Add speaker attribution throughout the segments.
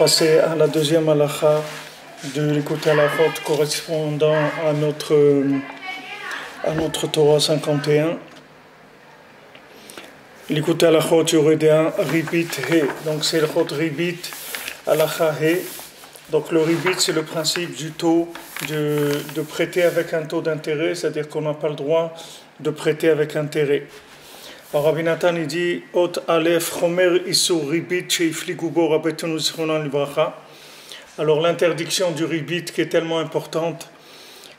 Speaker 1: passer à la deuxième halakha de l'écoute halachot correspondant à notre Torah 51. L'écoute halachot yuridéen ribit he. Donc c'est le chot ribit halakha he. Donc le ribit c'est le principe du taux de prêter avec un taux d'intérêt, c'est-à-dire qu'on n'a pas le droit de prêter avec intérêt. Alors Rabbi Nathan il dit Ot Aleph Chomer Isur Ribit Sheifligu Bo Rabbetonu Zichronan Livracha. Alors l'interdiction du ribit qui est tellement importante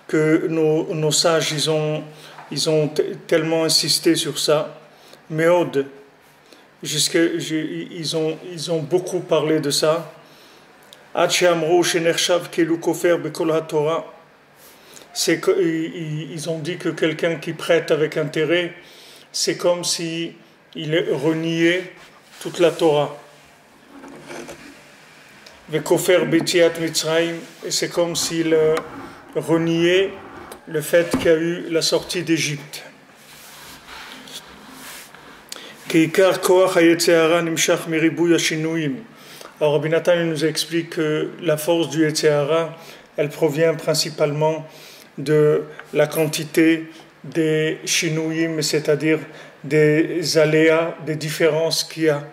Speaker 1: que nos sages ils ont tellement insisté sur ça. Meod, ils ont beaucoup parlé de ça. Ad Sheamru Shenershav Kelu Kofer Bekol HaTorah. C'est qu'ils ont dit que quelqu'un qui prête avec intérêt, c'est comme si il reniait toute la Torah. Vekofer Betiat Mitzrayim, et c'est comme s'il reniait le fait qu'il y a eu la sortie d'Égypte. Keikar Koach HaYetzer Nimshach Miribuy HaShinuyim. Alors Rabbi Nathan nous explique que la force du Yetzer Hara, elle provient principalement de la quantité des shinuyim, c'est-à-dire des aléas, des différences qu'il y a.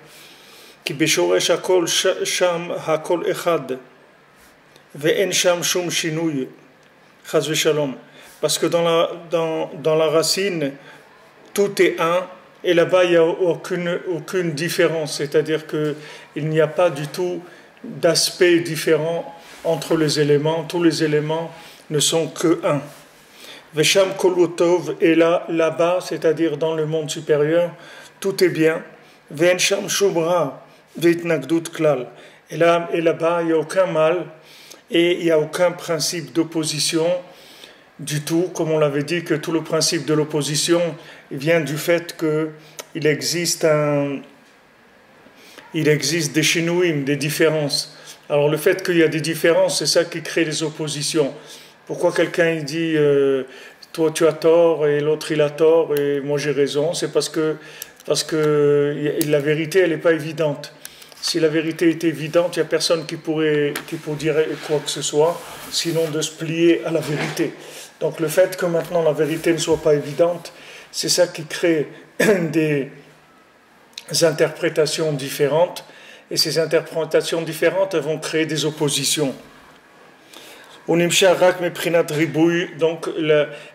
Speaker 1: Ki beshoresh hakol sham hakol echad ve'en sham shum shinuy chas v'shalom. Parce que dans la racine, tout est un, et là-bas il n'y a aucune différence, c'est-à-dire qu'il n'y a pas du tout d'aspect différent entre les éléments, tous les éléments ne sont que un. Vesham kolotov, et là-bas, c'est-à-dire dans le monde supérieur, tout est bien. Vensham shubra veitnagdut klal. Et là-bas, il n'y a aucun mal et il n'y a aucun principe d'opposition du tout. Comme on l'avait dit, que tout le principe de l'opposition vient du fait qu'il existe des shinouim, des différences. Alors le fait qu'il y a des différences, c'est ça qui crée les oppositions. Pourquoi quelqu'un il dit toi tu as tort et l'autre il a tort et moi j'ai raison? C'est parce que la vérité elle n'est pas évidente. Si la vérité était évidente, il n'y a personne qui pourrait dire quoi que ce soit, sinon de se plier à la vérité. Donc le fait que maintenant la vérité ne soit pas évidente, c'est ça qui crée des interprétations différentes, et ces interprétations différentes elles vont créer des oppositions. Donc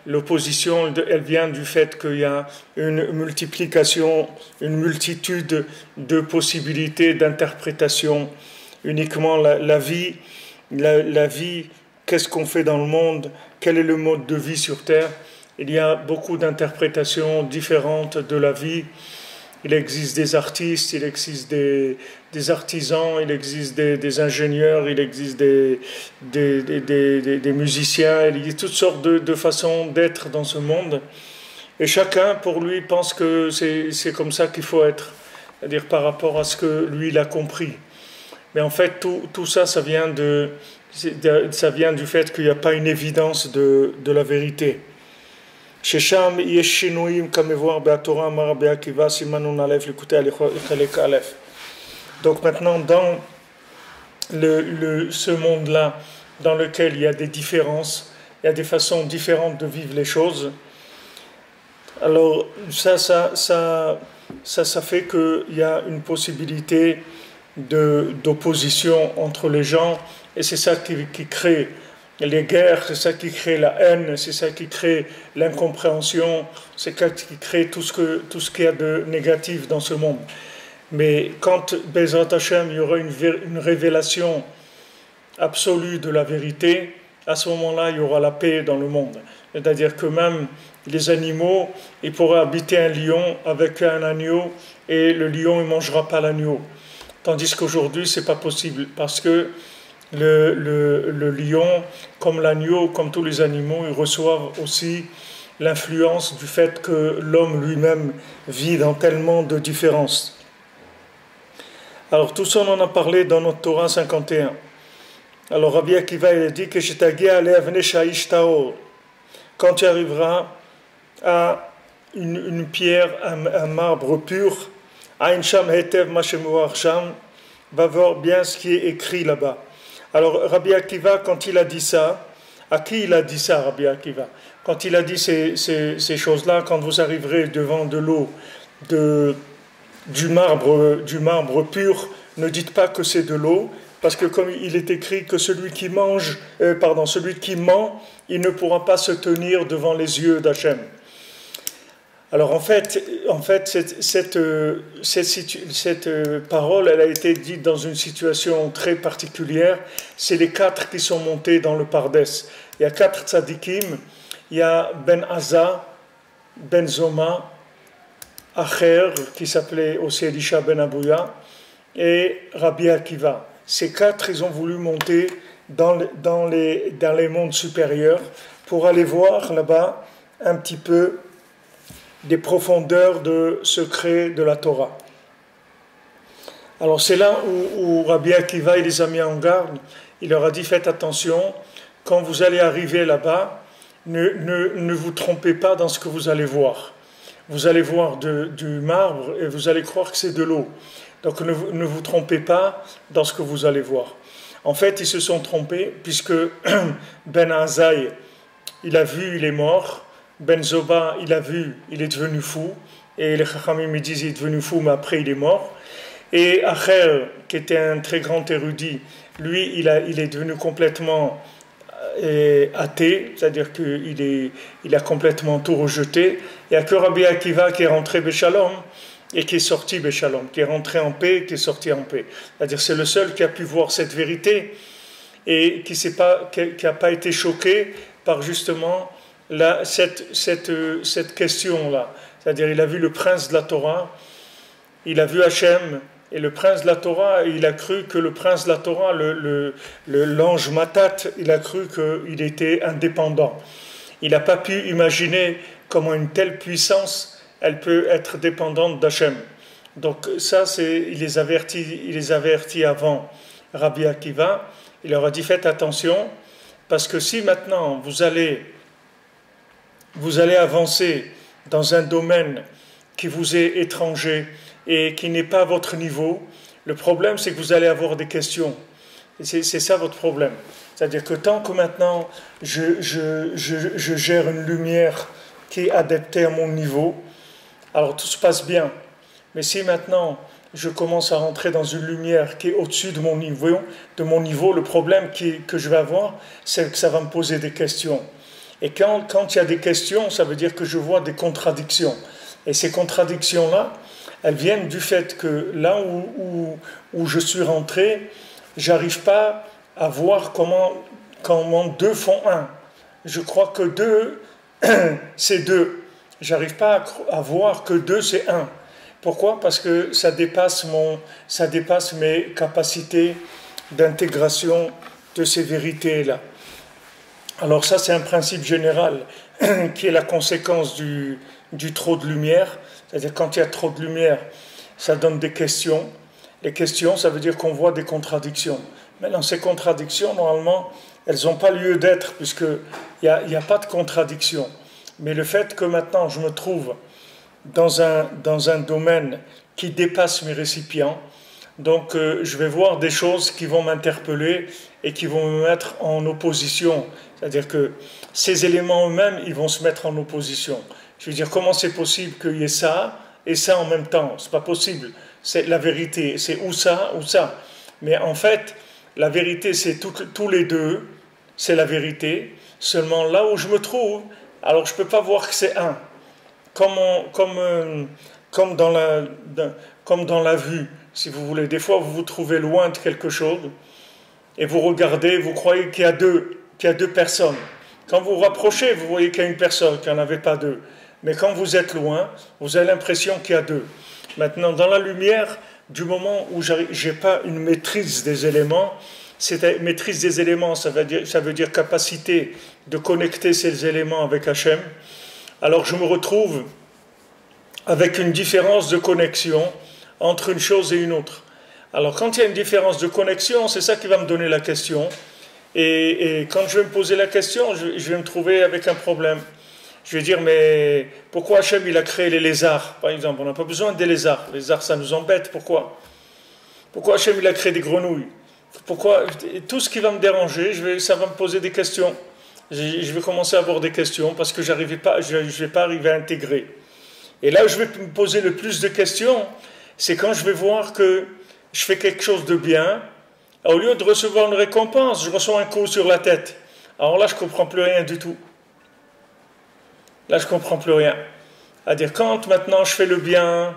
Speaker 1: l'opposition elle vient du fait qu'il y a une multiplication, une multitude de possibilités d'interprétation. Uniquement la vie, qu'est-ce qu'on fait dans le monde, quel est le mode de vie sur Terre. Il y a beaucoup d'interprétations différentes de la vie. Il existe des artistes, il existe des artisans, il existe des ingénieurs, il existe des musiciens, il y a toutes sortes de façons d'être dans ce monde. Et chacun, pour lui, pense que c'est comme ça qu'il faut être, c'est-à-dire par rapport à ce que lui, il a compris. Mais en fait, tout ça, ça vient du fait qu'il n'y a pas une évidence de la vérité. Shesham yesh shinuyim kamevoir be'atorah amar Rabbi Akiva simanun alef l'écouter chalek alef. Donc maintenant dans ce monde-là dans lequel il y a des différences, il y a des façons différentes de vivre les choses. Alors ça fait qu'il y a une possibilité d'opposition entre les gens, et c'est ça qui crée les guerres, c'est ça qui crée la haine, c'est ça qui crée l'incompréhension, c'est ça qui crée tout ce qu'il y a de négatif dans ce monde. Mais quand Bezrat Hashem, il y aura une révélation absolue de la vérité, à ce moment-là, il y aura la paix dans le monde. C'est-à-dire que même les animaux, ils pourraient habiter un lion avec un agneau, et le lion ne mangera pas l'agneau. Tandis qu'aujourd'hui, ce n'est pas possible, parce que le lion, comme l'agneau, comme tous les animaux, ils reçoivent aussi l'influence du fait que l'homme lui-même vit dans tellement de différences. Alors tout ça, on en a parlé dans notre Torah 51. Alors Rabbi Akiva, il a dit que quand tu arriveras à une pierre, un marbre pur, va voir bien ce qui est écrit là-bas. Alors Rabbi Akiva, quand il a dit ça, à qui il a dit ça, Rabbi Akiva? Quand il a dit ces choses-là, quand vous arriverez devant de l'eau, du marbre pur, ne dites pas que c'est de l'eau, parce que comme il est écrit que celui qui celui qui ment, il ne pourra pas se tenir devant les yeux d'Hachem. Alors en fait cette parole, elle a été dite dans une situation très particulière. C'est les 4 qui sont montés dans le Pardès. Il y a 4 tzadikim, il y a Ben Aza, Ben Zoma, Acher, qui s'appelait aussi Elisha Ben Abouya, et Rabbi Akiva. Ces 4, ils ont voulu monter dans les mondes supérieurs pour aller voir là-bas un petit peu des profondeurs de secrets de la Torah. Alors c'est là où Rabbi Akiva il les a mis en garde. Il leur a dit: faites attention, quand vous allez arriver là-bas, ne vous trompez pas dans ce que vous allez voir. Vous allez voir du marbre et vous allez croire que c'est de l'eau. Donc ne vous trompez pas dans ce que vous allez voir. En fait, ils se sont trompés puisque Ben Azaï, il a vu, il est mort. Ben Zoba, il a vu, il est devenu fou. Et les Chachamim me disent: il est devenu fou, mais après il est mort. Et Acher, qui était un très grand érudit, lui, il est devenu complètement athée, c'est-à-dire qu'il a complètement tout rejeté. Il n'y a que Rabbi Akiva qui est rentré Béchalom et qui est sorti Béchalom, qui est rentré en paix et qui est sorti en paix. C'est-à-dire c'est le seul qui a pu voir cette vérité et qui n'a pas été choqué par justement cette question-là. C'est-à-dire il a vu le prince de la Torah, il a vu Hachem, et le prince de la Torah, il a cru que le prince de la Torah, l'ange Matat, il a cru qu'il était indépendant. Il n'a pas pu imaginer comment une telle puissance, elle peut être dépendante d'Hachem. Donc ça, il les avertit avant Rabbi Akiva. Il leur a dit: faites attention, parce que si maintenant vous allez avancer dans un domaine qui vous est étranger et qui n'est pas à votre niveau, le problème c'est que vous allez avoir des questions. C'est ça votre problème. C'est-à-dire que tant que maintenant je gère une lumière qui est adaptée à mon niveau, alors tout se passe bien. Mais si maintenant je commence à rentrer dans une lumière qui est au-dessus de mon niveau, le problème que je vais avoir, c'est que ça va me poser des questions. Et quand il y a des questions, ça veut dire que je vois des contradictions. Et ces contradictions-là, elles viennent du fait que là où je suis rentré, j'arrive pas à voir comment 2 font 1. Je crois que 2, c'est 2. J'arrive pas à voir que 2, c'est 1. Pourquoi? Parce que ça dépasse mes capacités d'intégration de ces vérités-là. Alors ça, c'est un principe général qui est la conséquence du trop de lumière. C'est-à-dire quand il y a trop de lumière, ça donne des questions. Les questions, ça veut dire qu'on voit des contradictions. Maintenant, ces contradictions, normalement, elles n'ont pas lieu d'être puisqu'il n'y a pas de contradiction. Mais le fait que maintenant je me trouve dans un domaine qui dépasse mes récipients, donc je vais voir des choses qui vont m'interpeller et qui vont me mettre en opposition. C'est-à-dire que ces éléments eux-mêmes, ils vont se mettre en opposition. Je veux dire, comment c'est possible qu'il y ait ça et ça en même temps? C'est pas possible. C'est la vérité. C'est ou ça ou ça. Mais en fait, la vérité, c'est tous les deux. C'est la vérité. Seulement là où je me trouve, alors je peux pas voir que c'est un. Comme dans la vue, si vous voulez. Des fois, vous vous trouvez loin de quelque chose et vous regardez, vous croyez qu'il y a deux personnes. Quand vous vous rapprochez, vous voyez qu'il y a une personne, qu'il n'y en avait pas 2. Mais quand vous êtes loin, vous avez l'impression qu'il y a 2. Maintenant, dans la lumière, du moment où je n'ai pas une maîtrise des éléments, maîtrise des éléments, ça veut dire capacité de connecter ces éléments avec Hachem, alors je me retrouve avec une différence de connexion entre une chose et une autre. Alors quand il y a une différence de connexion, c'est ça qui va me donner la question. Et quand je vais me poser la question, je vais me trouver avec un problème. Je vais dire, mais pourquoi Hachem il a créé les lézards, par exemple? On n'a pas besoin des lézards. Les lézards, ça nous embête. Pourquoi? Pourquoi Hachem il a créé des grenouilles? Pourquoi tout ce qui va me déranger, ça va me poser des questions. Je vais commencer à avoir des questions parce que je ne vais pas arriver à intégrer. Et là où je vais me poser le plus de questions, c'est quand je vais voir que je fais quelque chose de bien, au lieu de recevoir une récompense, je reçois un coup sur la tête. Alors là, je ne comprends plus rien du tout. Là, je ne comprends plus rien. C'est-à-dire, quand maintenant je fais le bien,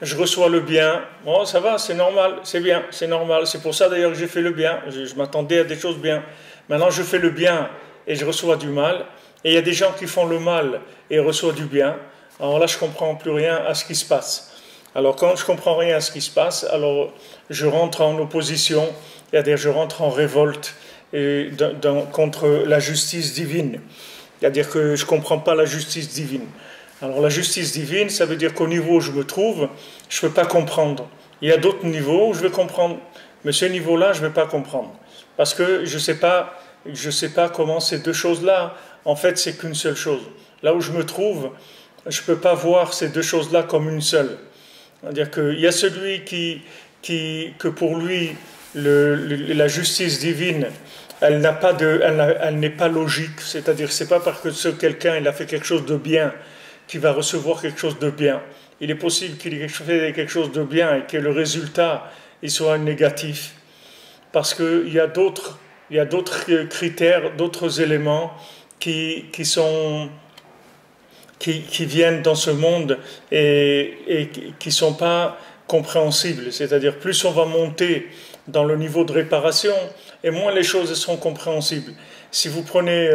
Speaker 1: je reçois le bien, bon, ça va, c'est normal, c'est bien, c'est normal. C'est pour ça d'ailleurs que j'ai fait le bien. Je m'attendais à des choses bien. Maintenant, je fais le bien et je reçois du mal. Et il y a des gens qui font le mal et reçoivent du bien. Alors là, je ne comprends plus rien à ce qui se passe. Alors, quand je ne comprends rien à ce qui se passe, alors je rentre en opposition, c'est-à-dire je rentre en révolte contre la justice divine. C'est-à-dire que je ne comprends pas la justice divine. Alors la justice divine, ça veut dire qu'au niveau où je me trouve, je ne peux pas comprendre. Il y a d'autres niveaux où je vais comprendre, mais ce niveau-là, je ne vais pas comprendre. Parce que je ne sais pas comment ces deux choses-là, en fait, c'est qu'une seule chose. Là où je me trouve, je ne peux pas voir ces deux choses-là comme une seule. C'est-à-dire qu'il y a celui que pour lui, la justice divine, elle n'est pas logique. C'est-à-dire que ce n'est pas parce que quelqu'un il a fait quelque chose de bien qu'il va recevoir quelque chose de bien. Il est possible qu'il ait fait quelque chose de bien et que le résultat il soit négatif. Parce qu'il y a d'autres critères, d'autres éléments qui viennent dans ce monde et qui ne sont pas compréhensibles. C'est-à-dire, plus on va monter dans le niveau de réparation, et moins les choses seront compréhensibles. Si vous prenez,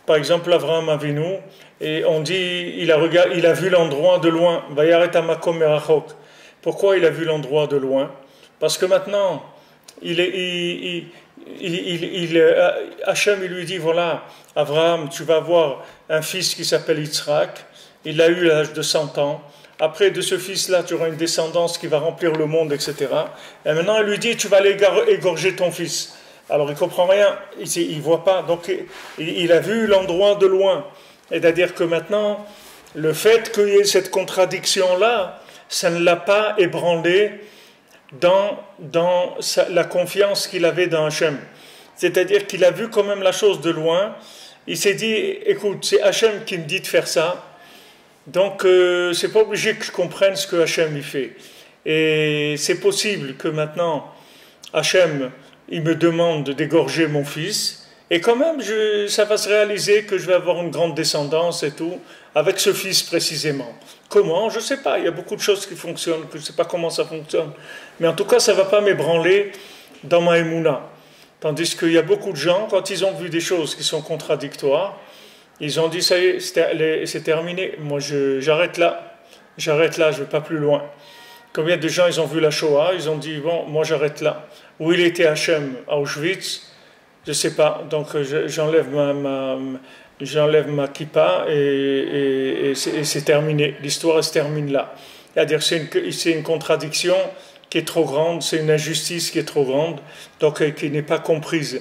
Speaker 1: par exemple, Avraham Avinu, et on dit, il a vu l'endroit de loin. Pourquoi il a vu l'endroit de loin? Parce que maintenant, Hachem il lui dit, voilà, Avraham, tu vas avoir un fils qui s'appelle Yitzhak, il a eu l'âge de 100 ans, après de ce fils-là, tu auras une descendance qui va remplir le monde, etc. Et maintenant, il lui dit, tu vas aller égorger ton fils. Alors, il ne comprend rien, il ne voit pas, donc il a vu l'endroit de loin. C'est-à-dire que maintenant, le fait qu'il y ait cette contradiction-là, ça ne l'a pas ébranlé dans la confiance qu'il avait dans Hachem. C'est-à-dire qu'il a vu quand même la chose de loin. Il s'est dit, écoute, c'est Hachem qui me dit de faire ça. Donc, c'est pas obligé que je comprenne ce que Hachem y fait. Et c'est possible que maintenant, Hachem, il me demande d'égorger mon fils. Et quand même, ça va se réaliser que je vais avoir une grande descendance et tout, avec ce fils précisément. Comment? Je ne sais pas. Il y a beaucoup de choses qui fonctionnent, que je ne sais pas comment ça fonctionne. Mais en tout cas, ça ne va pas m'ébranler dans ma émouna. Tandis qu'il y a beaucoup de gens, quand ils ont vu des choses qui sont contradictoires, ils ont dit, ça y est, c'est terminé. Moi, j'arrête là, je ne vais pas plus loin. Combien de gens, ils ont vu la Shoah, ils ont dit, bon, moi, j'arrête là. Où il était Hachem, à Auschwitz, je ne sais pas. Donc, j'enlève ma kippa et c'est terminé. L'histoire, elle se termine là. C'est-à-dire que c'est une contradiction qui est trop grande, c'est une injustice qui est trop grande, donc qui n'est pas comprise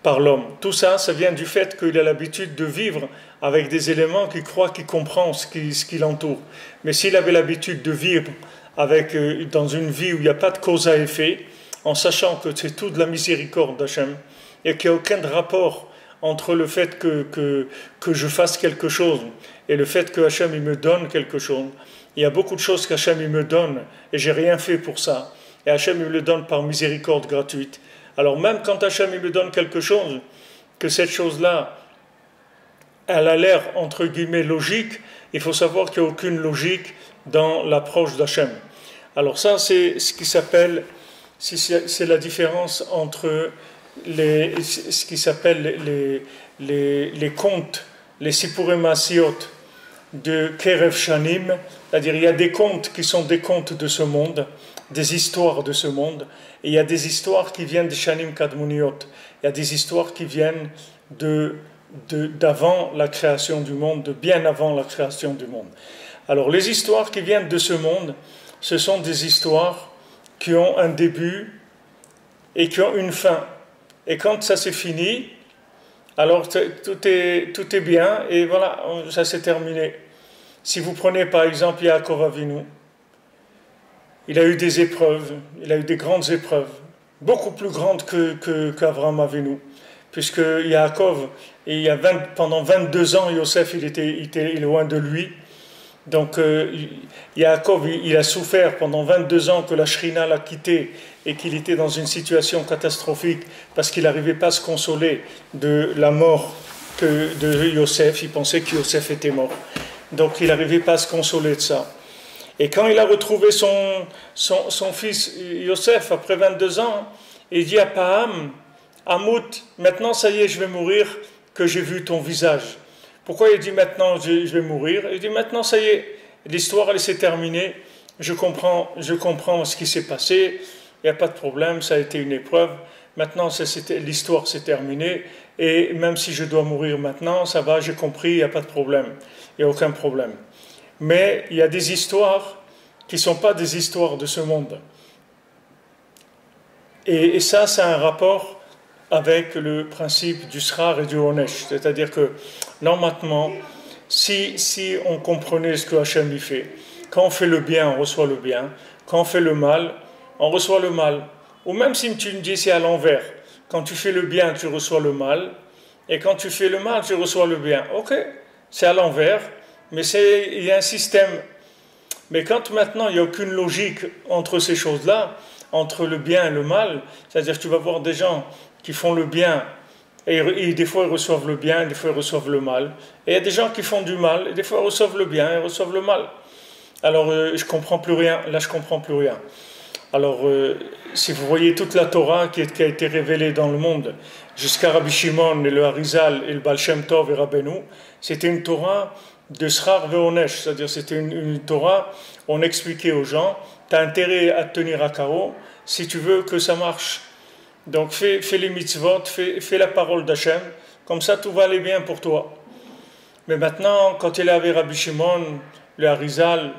Speaker 1: par l'homme. Tout ça, ça vient du fait qu'il a l'habitude de vivre avec des éléments qu'il croit qu'il comprend ce qui l'entoure. Mais s'il avait l'habitude de vivre dans une vie où il n'y a pas de cause à effet, en sachant que c'est tout de la miséricorde d'Hachem, et qu'il n'y a aucun rapport entre le fait que je fasse quelque chose et le fait que Hachem il me donne quelque chose. Il y a beaucoup de choses qu'Hachem il me donne et j'ai rien fait pour ça. Et Hachem il me le donne par miséricorde gratuite. Alors même quand Hachem il me donne quelque chose, que cette chose-là, elle a l'air entre guillemets logique, il faut savoir qu'il n'y a aucune logique dans l'approche d'Hachem. Alors ça c'est ce qui s'appelle, c'est la différence entre ce qui s'appelle les contes, les Sipurim Asiot de Kerev Shanim, c'est-à-dire il y a des contes qui sont des contes de ce monde, des histoires de ce monde, et il y a des histoires qui viennent de Shanim Kadmuniot, il y a des histoires qui viennent d'avant la création du monde, de bien avant la création du monde. Alors les histoires qui viennent de ce monde, ce sont des histoires qui ont un début et qui ont une fin. Et quand ça c'est fini, alors tout est bien et voilà, ça s'est terminé. Si vous prenez par exemple Yaakov Avinu, il a eu des épreuves, il a eu des grandes épreuves, beaucoup plus grandes qu'Avraham Avinu, puisque Yaakov, pendant 22 ans, Yosef, il était loin de lui. Donc Yaakov, il a souffert pendant 22 ans que la Shrina l'a quitté et qu'il était dans une situation catastrophique parce qu'il n'arrivait pas à se consoler de la mort de Yosef. Il pensait que Yosef était mort. Donc il n'arrivait pas à se consoler de ça. Et quand il a retrouvé son fils Yosef après 22 ans, il dit à Paham, Hamout, maintenant ça y est, je vais mourir, que j'ai vu ton visage. Pourquoi il dit maintenant je vais mourir? Il dit maintenant ça y est, l'histoire elle s'est terminée, je comprends ce qui s'est passé, il n'y a pas de problème, ça a été une épreuve, maintenant l'histoire s'est terminée, et même si je dois mourir maintenant, ça va, j'ai compris, il n'y a pas de problème, il n'y a aucun problème. Mais il y a des histoires qui ne sont pas des histoires de ce monde. Et ça a un rapport avec le principe du Srar et du Onesh. C'est-à-dire que, normalement, si on comprenait ce que Hachem y fait, quand on fait le bien, on reçoit le bien. Quand on fait le mal, on reçoit le mal. Ou même si tu me dis c'est à l'envers. Quand tu fais le bien, tu reçois le mal. Et quand tu fais le mal, tu reçois le bien. Ok, c'est à l'envers, mais il y a un système. Mais quand maintenant, il n'y a aucune logique entre ces choses-là, entre le bien et le mal, c'est-à-dire que tu vas voir des gens qui font le bien, et des fois ils reçoivent le bien, et des fois ils reçoivent le mal. Et il y a des gens qui font du mal, et des fois ils reçoivent le bien, et ils reçoivent le mal. Alors je comprends plus rien, là je comprends plus rien. Alors si vous voyez toute la Torah qui a été révélée dans le monde, jusqu'à Rabbi Shimon et le Harizal et le Baal Shem Tov et Rabbeinu, c'était une Torah de Srar ve'onesh, c'est-à-dire c'était une Torah où on expliquait aux gens, tu as intérêt à te tenir à carreau si tu veux que ça marche. Donc fais les mitzvot, fais la parole d'Hachem, comme ça tout va aller bien pour toi. Mais maintenant, quand il avait Rabbi Shimon, le Harizal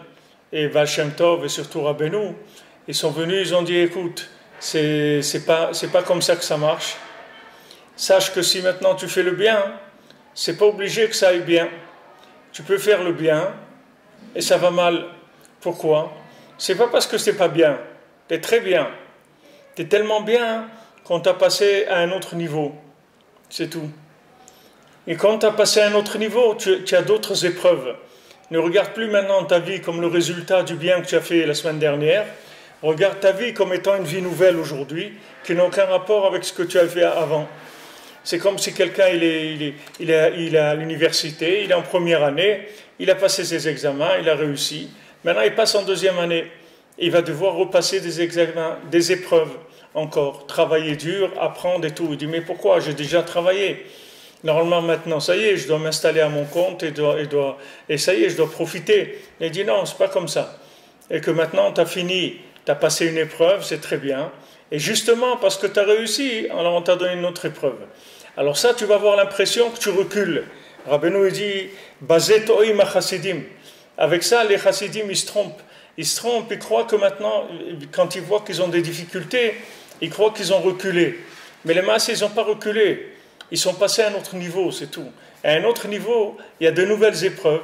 Speaker 1: et Baal Shem Tov et surtout Rabbeinu, ils sont venus, ils ont dit écoute, c'est pas comme ça que ça marche. Sache que si maintenant tu fais le bien, c'est pas obligé que ça aille bien. Tu peux faire le bien et ça va mal. Pourquoi? C'est pas parce que c'est pas bien. T'es très bien. T'es tellement bien qu'on t'a passé à un autre niveau. C'est tout. Et quand tu as passé à un autre niveau, tu as d'autres épreuves. Ne regarde plus maintenant ta vie comme le résultat du bien que tu as fait la semaine dernière. Regarde ta vie comme étant une vie nouvelle aujourd'hui, qui n'a aucun rapport avec ce que tu as fait avant. C'est comme si quelqu'un il est à l'université, il est en première année, il a passé ses examens, il a réussi. Maintenant, il passe en deuxième année. Il va devoir repasser des examens, des épreuves encore, travailler dur, apprendre et tout. Il dit, mais pourquoi? J'ai déjà travaillé. Normalement, maintenant, ça y est, je dois m'installer à mon compte et ça y est, je dois profiter. Il dit, non, c'est pas comme ça. Et que maintenant, tu as fini, tu as passé une épreuve, c'est très bien. Et justement, parce que tu as réussi, alors on t'a donné une autre épreuve. Alors ça, tu vas avoir l'impression que tu recules. Rabbeinu dit, Bazet oim ha-chassidim. Avec ça, les chassidim, ils se trompent. Ils se trompent, ils croient que maintenant, quand ils voient qu'ils ont des difficultés, ils croient qu'ils ont reculé. Mais les masses, ils n'ont pas reculé. Ils sont passés à un autre niveau, c'est tout. À un autre niveau, il y a de nouvelles épreuves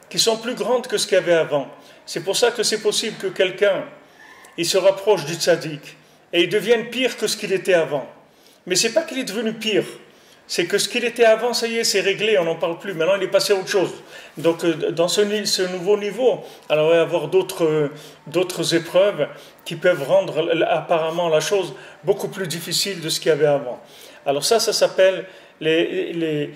Speaker 1: qui sont plus grandes que ce qu'il y avait avant. C'est pour ça que c'est possible que quelqu'un, il se rapproche du tzaddik et il devienne pire que ce qu'il était avant. Mais ce n'est pas qu'il est devenu pire. C'est que ce qu'il était avant, ça y est, c'est réglé, on n'en parle plus. Maintenant, il est passé à autre chose. Donc, dans ce nouveau niveau, alors il va y avoir d'autres épreuves qui peuvent rendre apparemment la chose beaucoup plus difficile de ce qu'il y avait avant. Alors ça s'appelle les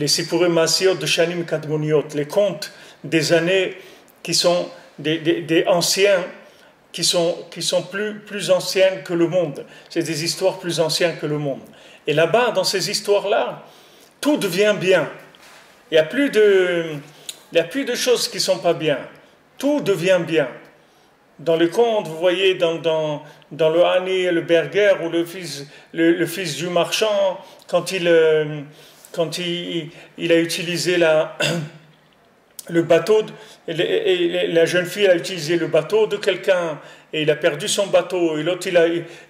Speaker 1: Sipurim Maasiot de Shanim Kadmoniot, les contes des années qui sont des anciens, qui sont plus anciennes que le monde. C'est des histoires plus anciennes que le monde. Et là-bas, dans ces histoires-là, tout devient bien. Il n'y a plus de choses qui ne sont pas bien. Tout devient bien. Dans les contes, vous voyez, dans le Hani et le Berger, ou le fils du marchand, quand il a utilisé le bateau, et la jeune fille a utilisé le bateau de quelqu'un, et il a perdu son bateau, et l'autre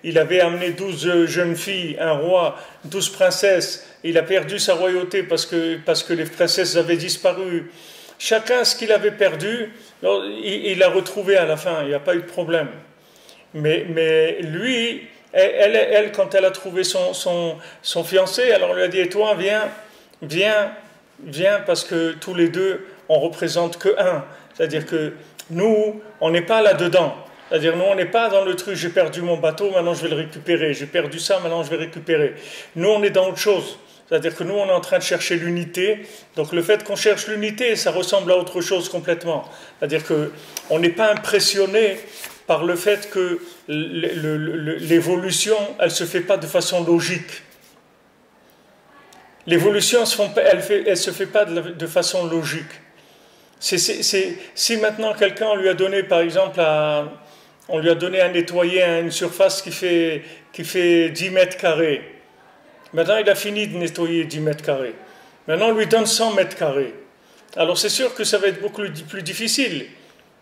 Speaker 1: il avait amené 12 jeunes filles, un roi, 12 princesses, et il a perdu sa royauté parce que les princesses avaient disparu. chacun ce qu'il avait perdu, il l'a retrouvé à la fin, il n'y a pas eu de problème. Mais lui, elle, quand elle a trouvé son fiancé, alors on lui a dit, et toi, viens, parce que tous les deux, on représente que un. C'est-à-dire que nous, on n'est pas là-dedans. C'est-à-dire, nous, on n'est pas dans le truc, j'ai perdu mon bateau, maintenant je vais le récupérer. J'ai perdu ça, maintenant je vais récupérer. Nous, on est dans autre chose. C'est-à-dire que nous, on est en train de chercher l'unité. Donc, le fait qu'on cherche l'unité, ça ressemble à autre chose complètement. C'est-à-dire qu'on n'est pas impressionné par le fait que l'évolution, elle ne se fait pas de façon logique. L'évolution, elle ne se fait pas de façon logique. Si maintenant quelqu'un lui a donné, par exemple, on lui a donné à nettoyer une surface qui fait 10 mètres carrés. Maintenant, il a fini de nettoyer 10 mètres carrés. Maintenant, on lui donne 100 mètres carrés. Alors, c'est sûr que ça va être beaucoup plus difficile.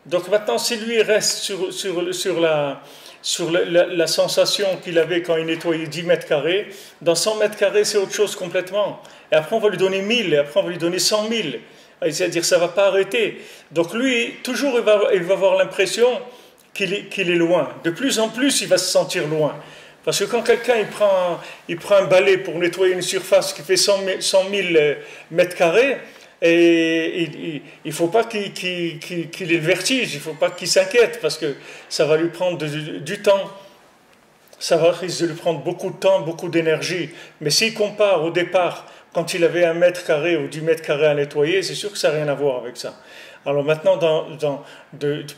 Speaker 1: Donc, maintenant, si lui reste sur la sensation qu'il avait quand il nettoyait 10 mètres carrés, dans 100 mètres carrés, c'est autre chose complètement. Et après, on va lui donner 1000, et après, on va lui donner 100 000. C'est-à-dire, ça ne va pas arrêter. Donc, lui, toujours, il va avoir l'impression qu'il est loin. De plus en plus, il va se sentir loin. Parce que quand quelqu'un il prend un balai pour nettoyer une surface qui fait 100 000 mètres carrés, et il ne faut pas qu'il ait le vertige, il ne faut pas qu'il s'inquiète, parce que ça va lui prendre du temps, ça va risquer de lui prendre beaucoup de temps, beaucoup d'énergie. Mais s'il compare au départ, quand il avait 1 mètre carré ou 10 mètres carrés à nettoyer, c'est sûr que ça n'a rien à voir avec ça. Alors maintenant,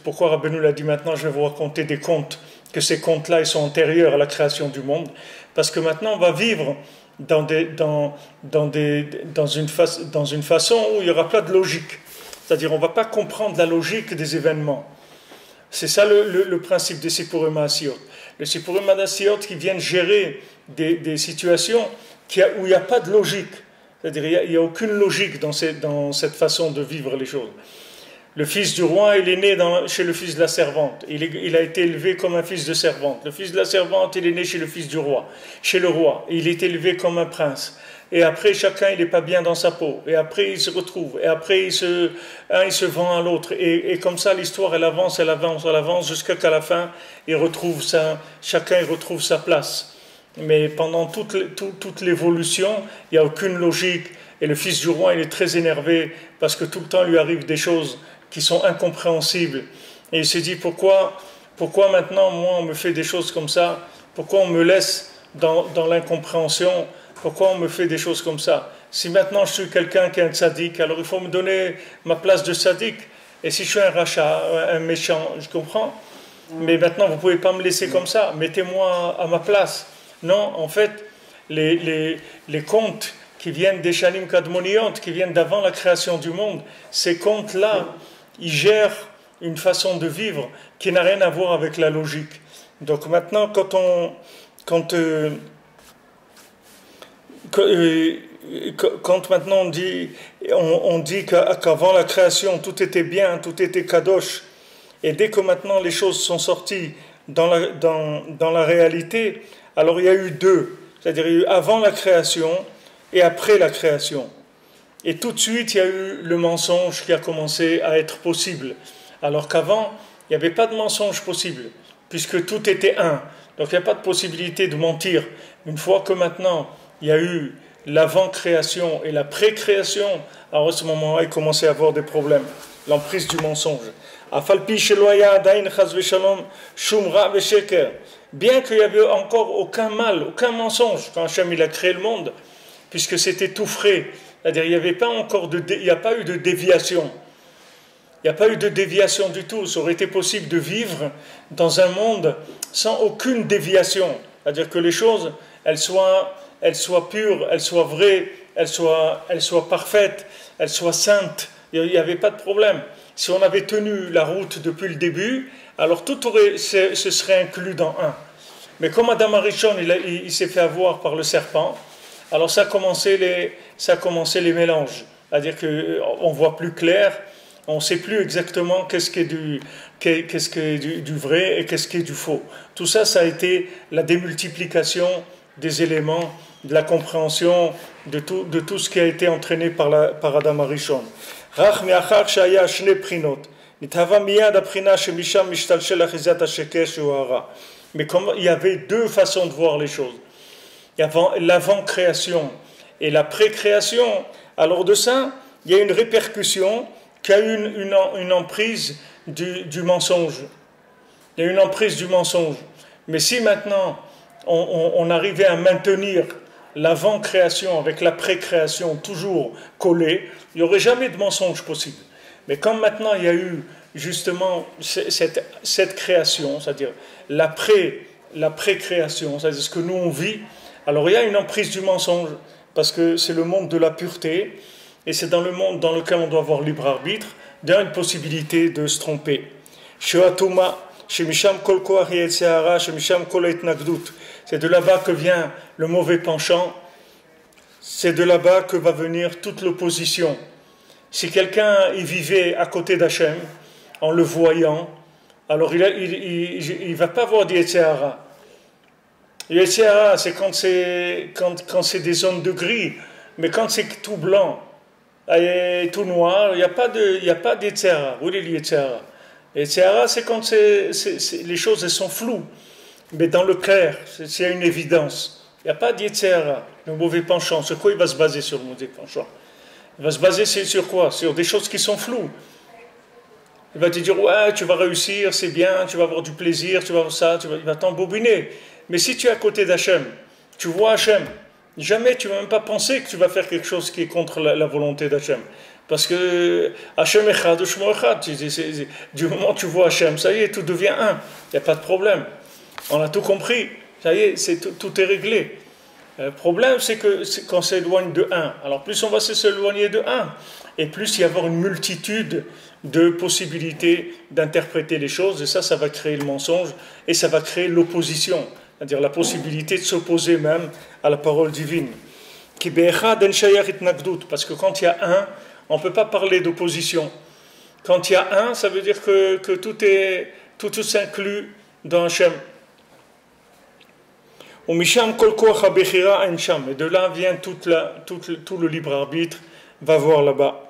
Speaker 1: pourquoi Rabbeinu l'a dit maintenant, je vais vous raconter des contes, que ces contes-là, ils sont antérieurs à la création du monde, parce que maintenant, on va vivre dans une façon où il n'y aura pas de logique. C'est-à-dire, on ne va pas comprendre la logique des événements. C'est ça le principe des Sipurim Asiyot. Les Sipurim Asiyot qui viennent gérer des situations où il n'y a pas de logique. C'est-à-dire, il n'y a aucune logique dans cette façon de vivre les choses. Le fils du roi, il est né chez le fils de la servante. Il a été élevé comme un fils de servante. Le fils de la servante, il est né chez le fils du roi, chez le roi. Il est élevé comme un prince. Et après, chacun, il n'est pas bien dans sa peau. Et après, il se retrouve. Et après, il se vend à l'autre. Et comme ça, l'histoire, elle avance, jusqu'à qu'à la fin, chacun il retrouve sa place. Mais pendant toute l'évolution, il n'y a aucune logique. Et le fils du roi, il est très énervé parce que tout le temps, il lui arrive des choses qui sont incompréhensibles. Et il se dit, pourquoi maintenant, moi, on me fait des choses comme ça? Pourquoi on me laisse dans l'incompréhension? Pourquoi on me fait des choses comme ça? Si maintenant je suis quelqu'un qui est un tzaddik, alors il faut me donner ma place de tzaddik. Et si je suis un rachat, un méchant, je comprends. Mais maintenant, vous ne pouvez pas me laisser comme ça. Mettez-moi à ma place. Non, en fait, les contes qui viennent des Shanim Kadmoniyot, qui viennent d'avant la création du monde, ces contes-là, ils gèrent une façon de vivre qui n'a rien à voir avec la logique. Donc maintenant, quand maintenant on dit qu'avant la création, tout était bien, tout était kadosh, et dès que maintenant les choses sont sorties dans la réalité, alors il y a eu deux, c'est-à-dire il y a eu avant la création et après la création. Et tout de suite, il y a eu le mensonge qui a commencé à être possible. Alors qu'avant, il n'y avait pas de mensonge possible, puisque tout était un. Donc il n'y a pas de possibilité de mentir. Une fois que maintenant, il y a eu l'avant-création et la pré-création, alors à ce moment-là, il commençait à avoir des problèmes. L'emprise du mensonge. Bien qu'il n'y avait encore aucun mal, aucun mensonge quand Hachem il a créé le monde, puisque c'était tout frais. C'est-à-dire il n'y avait pas encore il n'y a pas eu de déviation. Il n'y a pas eu de déviation du tout. Ça aurait été possible de vivre dans un monde sans aucune déviation. C'est-à-dire que les choses, elles soient pures, elles soient vraies, elles soient parfaites, elles soient saintes. Il n'y avait pas de problème. Si on avait tenu la route depuis le début, alors tout se serait inclus dans un. Mais comme Adam Arishon, il s'est fait avoir par le serpent, alors ça a commencé les mélanges. C'est-à-dire qu'on voit plus clair, on ne sait plus exactement qu'est-ce qui est du vrai et qu'est-ce qui est du faux. Tout ça, ça a été la démultiplication des éléments de la compréhension de tout ce qui a été entraîné par Adam Arishon. Rach me'achar shaya shne prinot. Nitava miyad aprina shemisham mishtalshel achizat hasheker shuhara. Mais comme il y avait deux façons de voir les choses. Il y avait l'avant-création et la pré-création. Alors de ça, il y a une répercussion qui a une emprise du mensonge. Il y a une emprise du mensonge. Mais si maintenant on arrivait à maintenir l'avant-création avec la pré-création toujours collée, il n'y aurait jamais de mensonge possible. Mais comme maintenant il y a eu justement cette création, c'est-à-dire la pré-création, c'est-à-dire ce que nous on vit, alors il y a une emprise du mensonge, parce que c'est le monde de la pureté, et c'est dans le monde dans lequel on doit avoir libre arbitre, il y a une possibilité de se tromper. C'est de là-bas que vient le mauvais penchant, c'est de là-bas que va venir toute l'opposition. Si quelqu'un il vivait à côté d'Hachem, en le voyant, alors il va pas voir d'Yetzer-Hara. Yetzer-Hara, c'est quand c'est des zones de gris, mais quand c'est tout blanc et tout noir, il n'y a pas d'Yetzer-Hara. Où est l'Yetzer-Hara? Yetzer-Hara, c'est quand les choses elles sont floues, mais dans le clair, s'il y a une évidence. Il n'y a pas d'Yetzer-Hara, le mauvais penchant. Sur quoi il va se baser sur le mauvais penchant? Il va se baser sur quoi? Sur des choses qui sont floues. Il va te dire, ouais, tu vas réussir, c'est bien, tu vas avoir du plaisir, tu vas avoir ça, il va t'embobiner. Mais si tu es à côté d'Hachem, tu vois Hachem, jamais tu ne vas même pas penser que tu vas faire quelque chose qui est contre la volonté d'Hachem. Parce que Hachem Echad, Shmo Echad, du moment où tu vois Hachem, ça y est, tout devient un, il n'y a pas de problème. On a tout compris, ça y est, tout est réglé. Le problème, c'est quand on s'éloigne de un. Alors plus on va s'éloigner de un, et plus il y avoir une multitude de possibilités d'interpréter les choses, et ça va créer le mensonge, et ça va créer l'opposition, c'est-à-dire la possibilité de s'opposer même à la parole divine. Parce que quand il y a un, on ne peut pas parler d'opposition. Quand il y a un, ça veut dire que tout s'inclut dans Hachem. Et de là vient tout le libre arbitre, va voir là-bas.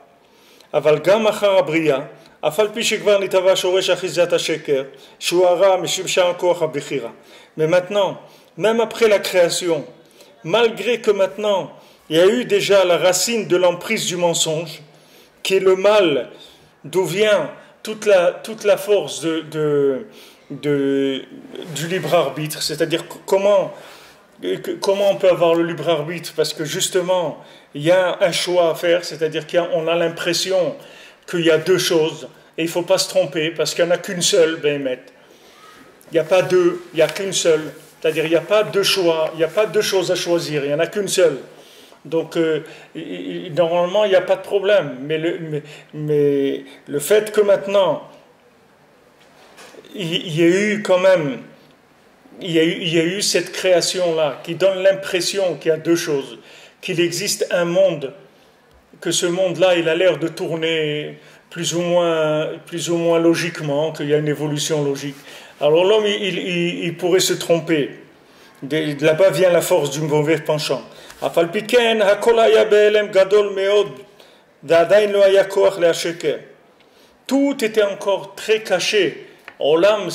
Speaker 1: אבל גם אחר הבריאה, אף על פי שכבר נתהווה שורש אחיזת השקר, שהוא הרע משום שם כוח הבחירה. Mais maintenant, même après la création, malgré que maintenant, il y a eu déjà la racine de l'emprise du mensonge, qui est le mal, d'où vient toute la force du libre arbitre, c'est-à-dire comment on peut avoir le libre arbitre? Parce que justement, il y a un choix à faire, c'est-à-dire qu'on a l'impression qu'il y a deux choses, et il ne faut pas se tromper, parce qu'il n'y en a qu'une seule, Béhémet. Il n'y a pas deux, il n'y a qu'une seule. C'est-à-dire il n'y a pas deux choix, il n'y a pas deux choses à choisir, il n'y en a qu'une seule. Donc, normalement, il n'y a pas de problème. Mais le fait que maintenant, il y a eu quand même... Il y a eu cette création-là qui donne l'impression qu'il y a deux choses, qu'il existe un monde, que ce monde-là, il a l'air de tourner plus ou moins logiquement, qu'il y a une évolution logique. Alors l'homme, il pourrait se tromper. De là-bas vient la force du mauvais penchant. Tout était encore très caché. Olam,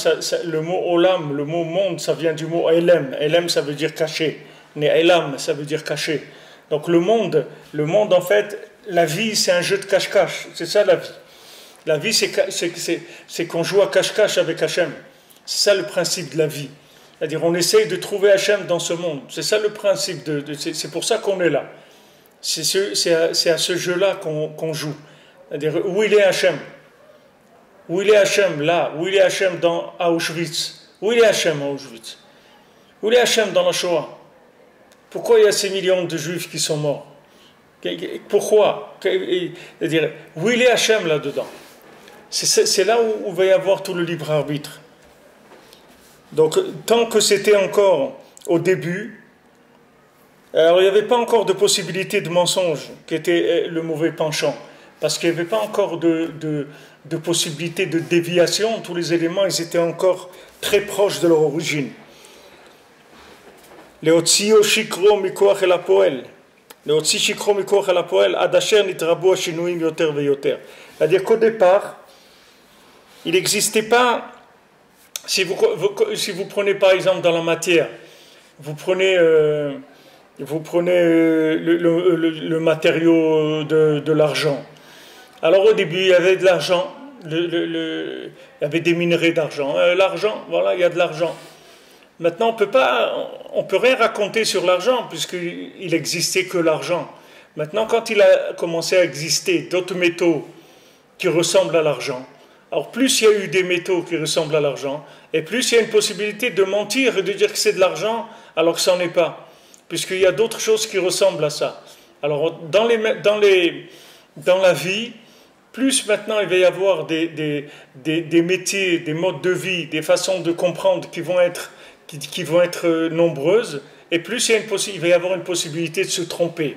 Speaker 1: le mot olam, le mot monde, ça vient du mot elem. Elem, ça veut dire caché. Mais elam, ça veut dire caché. Donc le monde en fait, la vie, c'est un jeu de cache-cache. C'est ça la vie. La vie, c'est qu'on joue à cache-cache avec Hachem. C'est ça le principe de la vie. C'est-à-dire, on essaye de trouver Hachem dans ce monde. C'est ça le principe. C'est pour ça qu'on est là. C'est à ce jeu-là qu'on joue. C'est-à-dire, où il est Hachem? Où il est Hachem là? Où il est Hachem à Auschwitz? Où il est Hachem à Auschwitz? Où il est Hachem dans la Shoah? Pourquoi il y a ces millions de Juifs qui sont morts? Pourquoi? C'est-à-dire, où il est Hachem là-dedans? C'est là où il va y avoir tout le libre arbitre. Donc, tant que c'était encore au début, alors il n'y avait pas encore de possibilité de mensonge qui était le mauvais penchant. Parce qu'il n'y avait pas encore de possibilité de déviation, tous les éléments ils étaient encore très proches de leur origine. להוציאו שיקרו מכוח אל הפועל. להוציא שיקרו מכוח אל הפועל, עד אשר נתרבו השינויים יותר ויותר. C'est-à-dire qu'au départ, il n'existait pas, si vous prenez par exemple dans la matière, vous prenez le matériau de l'argent. Alors au début, il y avait de l'argent, il y avait des minerais d'argent. L'argent, voilà, il y a de l'argent. Maintenant, on peut rien raconter sur l'argent, puisqu'il n'existait que l'argent. Maintenant, quand il a commencé à exister d'autres métaux qui ressemblent à l'argent, alors plus il y a eu des métaux qui ressemblent à l'argent, et plus il y a une possibilité de mentir et de dire que c'est de l'argent, alors que ça n'en est pas, puisqu'il y a d'autres choses qui ressemblent à ça. Alors, dans la vie, plus maintenant il va y avoir des métiers, des modes de vie, des façons de comprendre qui vont être nombreuses, et plus il va y avoir une possibilité de se tromper.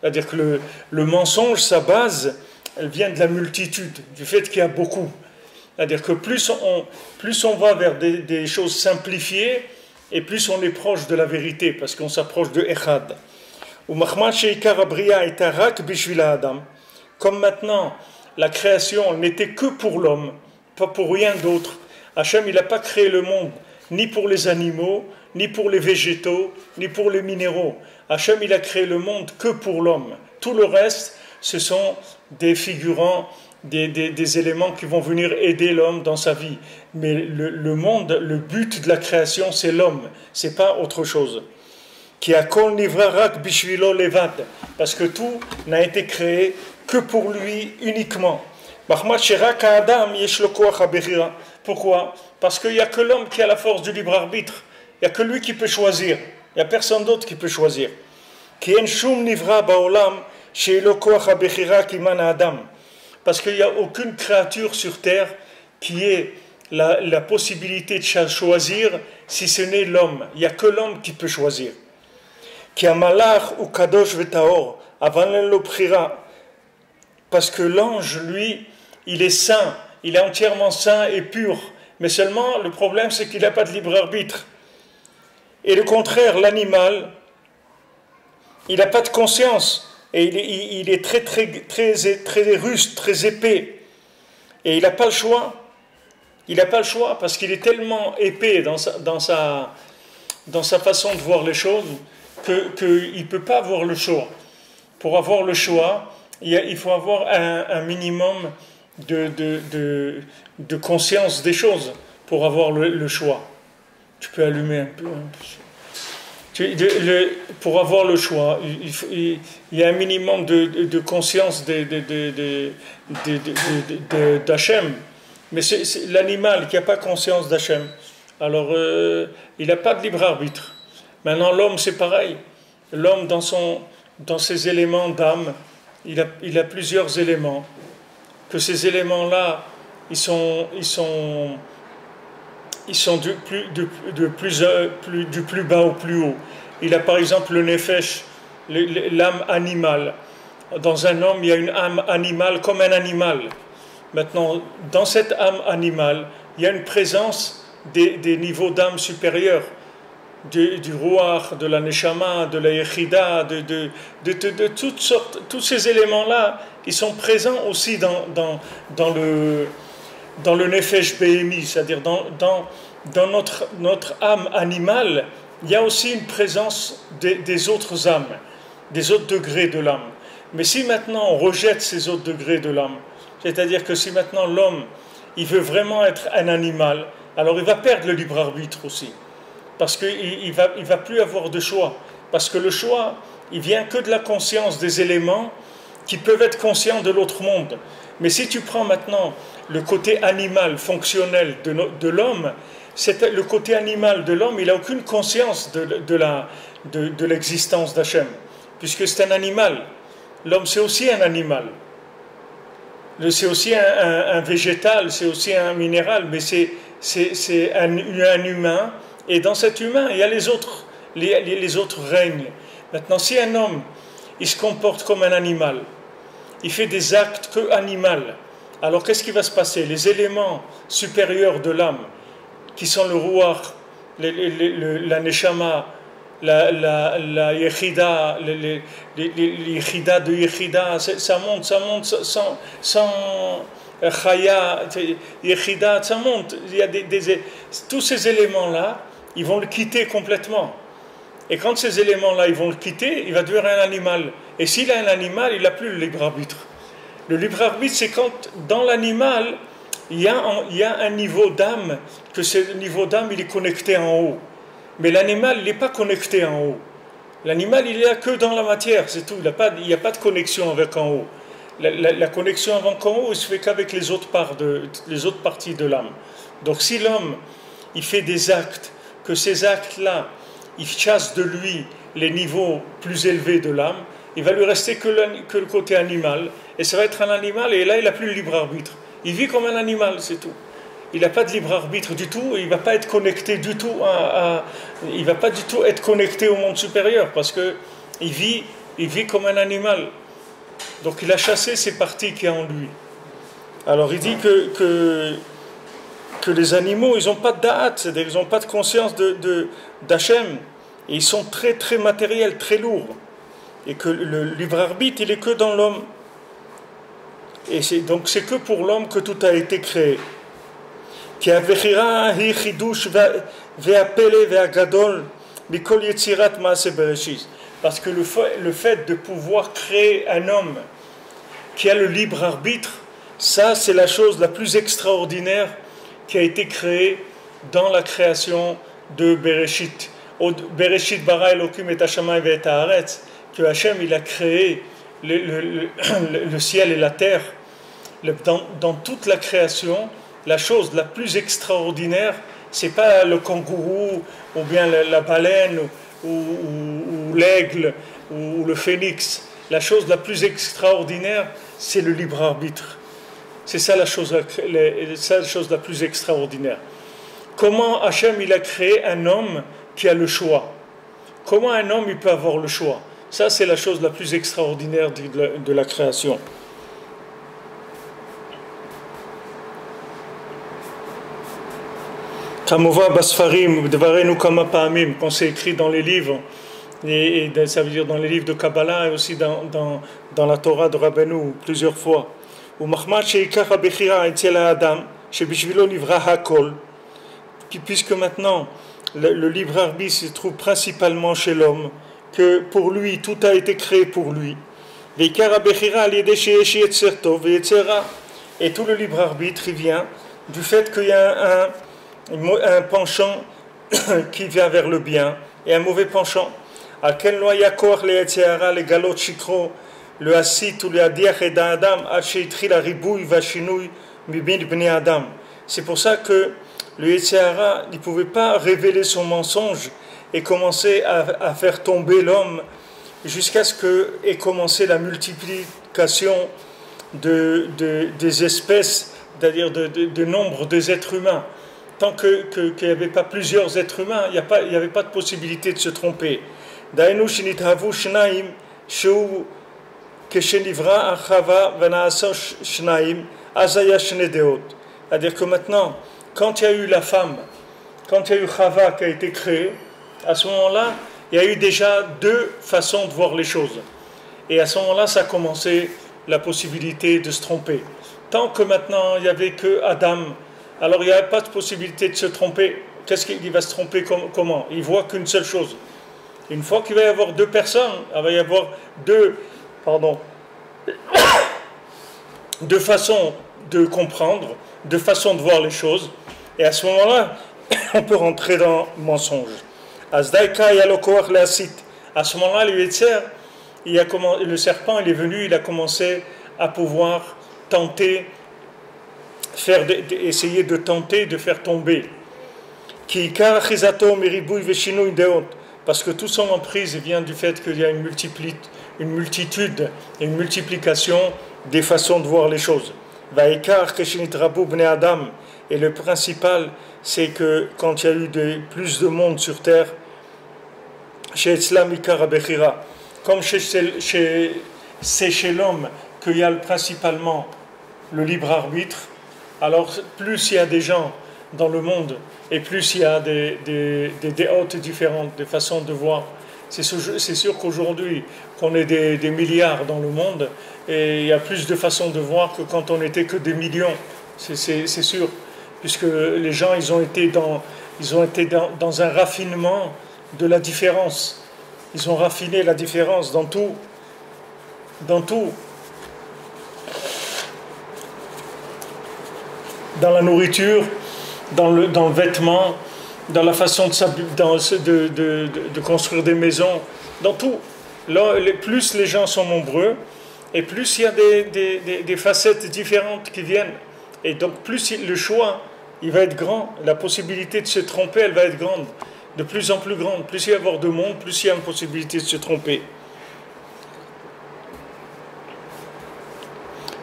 Speaker 1: C'est-à-dire que le mensonge, sa base, elle vient de la multitude, du fait qu'il y a beaucoup. C'est-à-dire que plus on va vers des choses simplifiées, et plus on est proche de la vérité, parce qu'on s'approche de Echad. Comme maintenant, la création n'était que pour l'homme, pas pour rien d'autre. Hachem, il n'a pas créé le monde ni pour les animaux, ni pour les végétaux, ni pour les minéraux. Hachem, il a créé le monde que pour l'homme. Tout le reste, ce sont des figurants, des éléments qui vont venir aider l'homme dans sa vie. Mais le monde, le but de la création, c'est l'homme, c'est pas autre chose. Parce que tout n'a été créé que pour lui uniquement. Pourquoi? Parce qu'il n'y a que l'homme qui a la force du libre arbitre. Il n'y a que lui qui peut choisir. Il n'y a personne d'autre qui peut choisir. Parce qu'il n'y a aucune créature sur terre qui ait la possibilité de choisir si ce n'est l'homme. Il n'y a que l'homme qui peut choisir. Parce que l'ange, lui, il est saint, il est entièrement saint et pur. Mais seulement, le problème, c'est qu'il n'a pas de libre arbitre. Et le contraire, l'animal, il n'a pas de conscience. Et il est très ruste, très épais. Et il n'a pas le choix. Il n'a pas le choix parce qu'il est tellement épais dans sa façon de voir les choses qu'il ne peut pas avoir le choix. Pour avoir le choix, il faut avoir un minimum de conscience des choses pour avoir le choix. Tu peux allumer un peu. Pour avoir le choix, il y a un minimum de conscience d'Hachem. Mais c'est l'animal qui n'a pas conscience d'Hachem. Alors, il n'a pas de libre arbitre. Maintenant, l'homme, c'est pareil. L'homme, dans ses éléments d'âme, il a plusieurs éléments. Que ces éléments-là, ils sont du plus bas au plus haut. Il a par exemple le nefesh, l'âme animale. Dans un homme, il y a une âme animale comme un animal. Maintenant, dans cette âme animale, il y a une présence des niveaux d'âme supérieurs, du ruach, de la neshama, de la yechida, de toutes sortes. Tous ces éléments-là, ils sont présents aussi dans le nefesh behemi, c'est-à-dire dans notre âme animale, il y a aussi une présence des autres âmes, des autres degrés de l'âme. Mais si maintenant on rejette ces autres degrés de l'âme, c'est-à-dire que si maintenant l'homme, il veut vraiment être un animal, alors il va perdre le libre arbitre aussi. Parce qu'il va plus avoir de choix. Parce que le choix, il vient que de la conscience des éléments qui peuvent être conscients de l'autre monde. Mais si tu prends maintenant le côté animal, fonctionnel de l'homme, le côté animal de l'homme, il n'a aucune conscience de l'existence d'Hachem, puisque c'est un animal. L'homme, c'est aussi un animal. C'est aussi un végétal, c'est aussi un minéral, mais c'est un humain, et dans cet humain, il y a les autres règnes. Maintenant, si un homme, il se comporte comme un animal, il fait des actes que animal, alors qu'est-ce qui va se passer? Les éléments supérieurs de l'âme, qui sont le ruach, la neshama, la yechida, les yechida de yechida, ça monte, sans chaya, yechida, ça monte. Il y a tous ces éléments-là, ils vont le quitter complètement. Et quand ces éléments-là, ils vont le quitter, il va devenir un animal. Et s'il a un animal, il n'a plus le libre arbitre. Le libre arbitre, c'est quand dans l'animal, il y a un niveau d'âme, que ce niveau d'âme, il est connecté en haut. Mais l'animal, il n'est pas connecté en haut. L'animal, il est là que dans la matière, c'est tout. Il n'y a pas de connexion avec en haut. La connexion avec en haut, il se fait qu'avec les autres parties de l'âme. Donc si l'homme, il fait des actes, que ces actes-là, il chasse de lui les niveaux plus élevés de l'âme, il va lui rester que le côté animal, et ça va être un animal, et là il n'a plus le libre arbitre. Il vit comme un animal, c'est tout. Il n'a pas de libre arbitre du tout, il ne va pas être connecté du tout il va pas du tout être connecté au monde supérieur, parce que il vit comme un animal. Donc il a chassé ces parties qu'il y a en lui. Alors il dit que les animaux, ils n'ont pas de da'at, c'est-à-dire ils n'ont pas de conscience d'Hachem, et ils sont très très matériels, très lourds, et que le libre arbitre, il est que dans l'homme, et donc c'est que pour l'homme que tout a été créé. Parce que le fait de pouvoir créer un homme qui a le libre arbitre, ça c'est la chose la plus extraordinaire qui a été créée dans la création de Bereshit. Bereshit bara Elokim et Hashamayim ve et haaretz, que Hachem il a créé le ciel et la terre. Dans toute la création, la chose la plus extraordinaire, c'est pas le kangourou ou bien la baleine ou l'aigle ou le phénix. La chose la plus extraordinaire, c'est le libre arbitre. C'est ça la chose la plus extraordinaire. Comment Hachem il a créé un homme qui a le choix? Comment un homme il peut avoir le choix? Ça c'est la chose la plus extraordinaire de la création. Kamova Basfarim, Devarenu Kama Pa'amim, qu'on s'est écrit dans les livres, et ça veut dire dans les livres de Kabbalah et aussi dans la Torah de Rabbeinu plusieurs fois. Ou Mahmad Sheikach Abechira Etzel Adam, Shebishvilo Livra Hakol, puisque maintenant le libre arbitre se trouve principalement chez l'homme, que pour lui tout a été créé pour lui. Et tout le libre arbitre il vient du fait qu'il y a un penchant qui vient vers le bien et un mauvais penchant. Le hasit ou le hadiach et adam la ribouille va chinouille mibin bnei adam. C'est pour ça que le Yetzer ne pouvait pas révéler son mensonge et commencer à faire tomber l'homme jusqu'à ce qu'ait commencé la multiplication des espèces, c'est-à-dire de nombre des êtres humains. Tant qu'il n'y avait pas plusieurs êtres humains, il n'y avait pas de possibilité de se tromper. Dainu shinithavu shnaim shu keshenivra achava vanaasah shnaim azaya shnedeot. C'est-à-dire que maintenant, quand il y a eu la femme, quand il y a eu Chava qui a été créée, à ce moment-là, il y a eu déjà deux façons de voir les choses. Et à ce moment-là, ça a commencé la possibilité de se tromper. Tant que maintenant, il n'y avait que Adam, alors il n'y avait pas de possibilité de se tromper. Qu'est-ce qu'il va se tromper comment? Il voit qu'une seule chose. Une fois qu'il va y avoir deux personnes, il va y avoir deux façons de comprendre, deux façons de voir les choses. Et à ce moment-là, on peut rentrer dans le mensonge. À ce moment-là, le serpent il est venu, il a commencé à pouvoir tenter, essayer de tenter de faire tomber. Parce que tout son emprise vient du fait qu'il y a une multitude et une multiplication des façons de voir les choses. Et le principal, c'est que quand il y a eu plus de monde sur terre, comme c'est chez l'homme qu'il y a principalement le libre arbitre, alors plus il y a des gens dans le monde, et plus il y a des hautes différentes, des façons de voir. C'est sûr qu'aujourd'hui, qu'on est des milliards dans le monde, et il y a plus de façons de voir que quand on n'était que des millions. C'est sûr, puisque les gens, ils ont été dans un raffinement de la différence. Ils ont raffiné la différence dans tout. Dans tout. Dans la nourriture, dans le vêtement, dans la façon de construire des maisons, dans tout. Là, plus les gens sont nombreux, et plus il y a des facettes différentes qui viennent. Et donc plus le choix, il va être grand, la possibilité de se tromper, elle va être grande, de plus en plus grande. Plus il va y avoir de monde, plus il y a une possibilité de se tromper.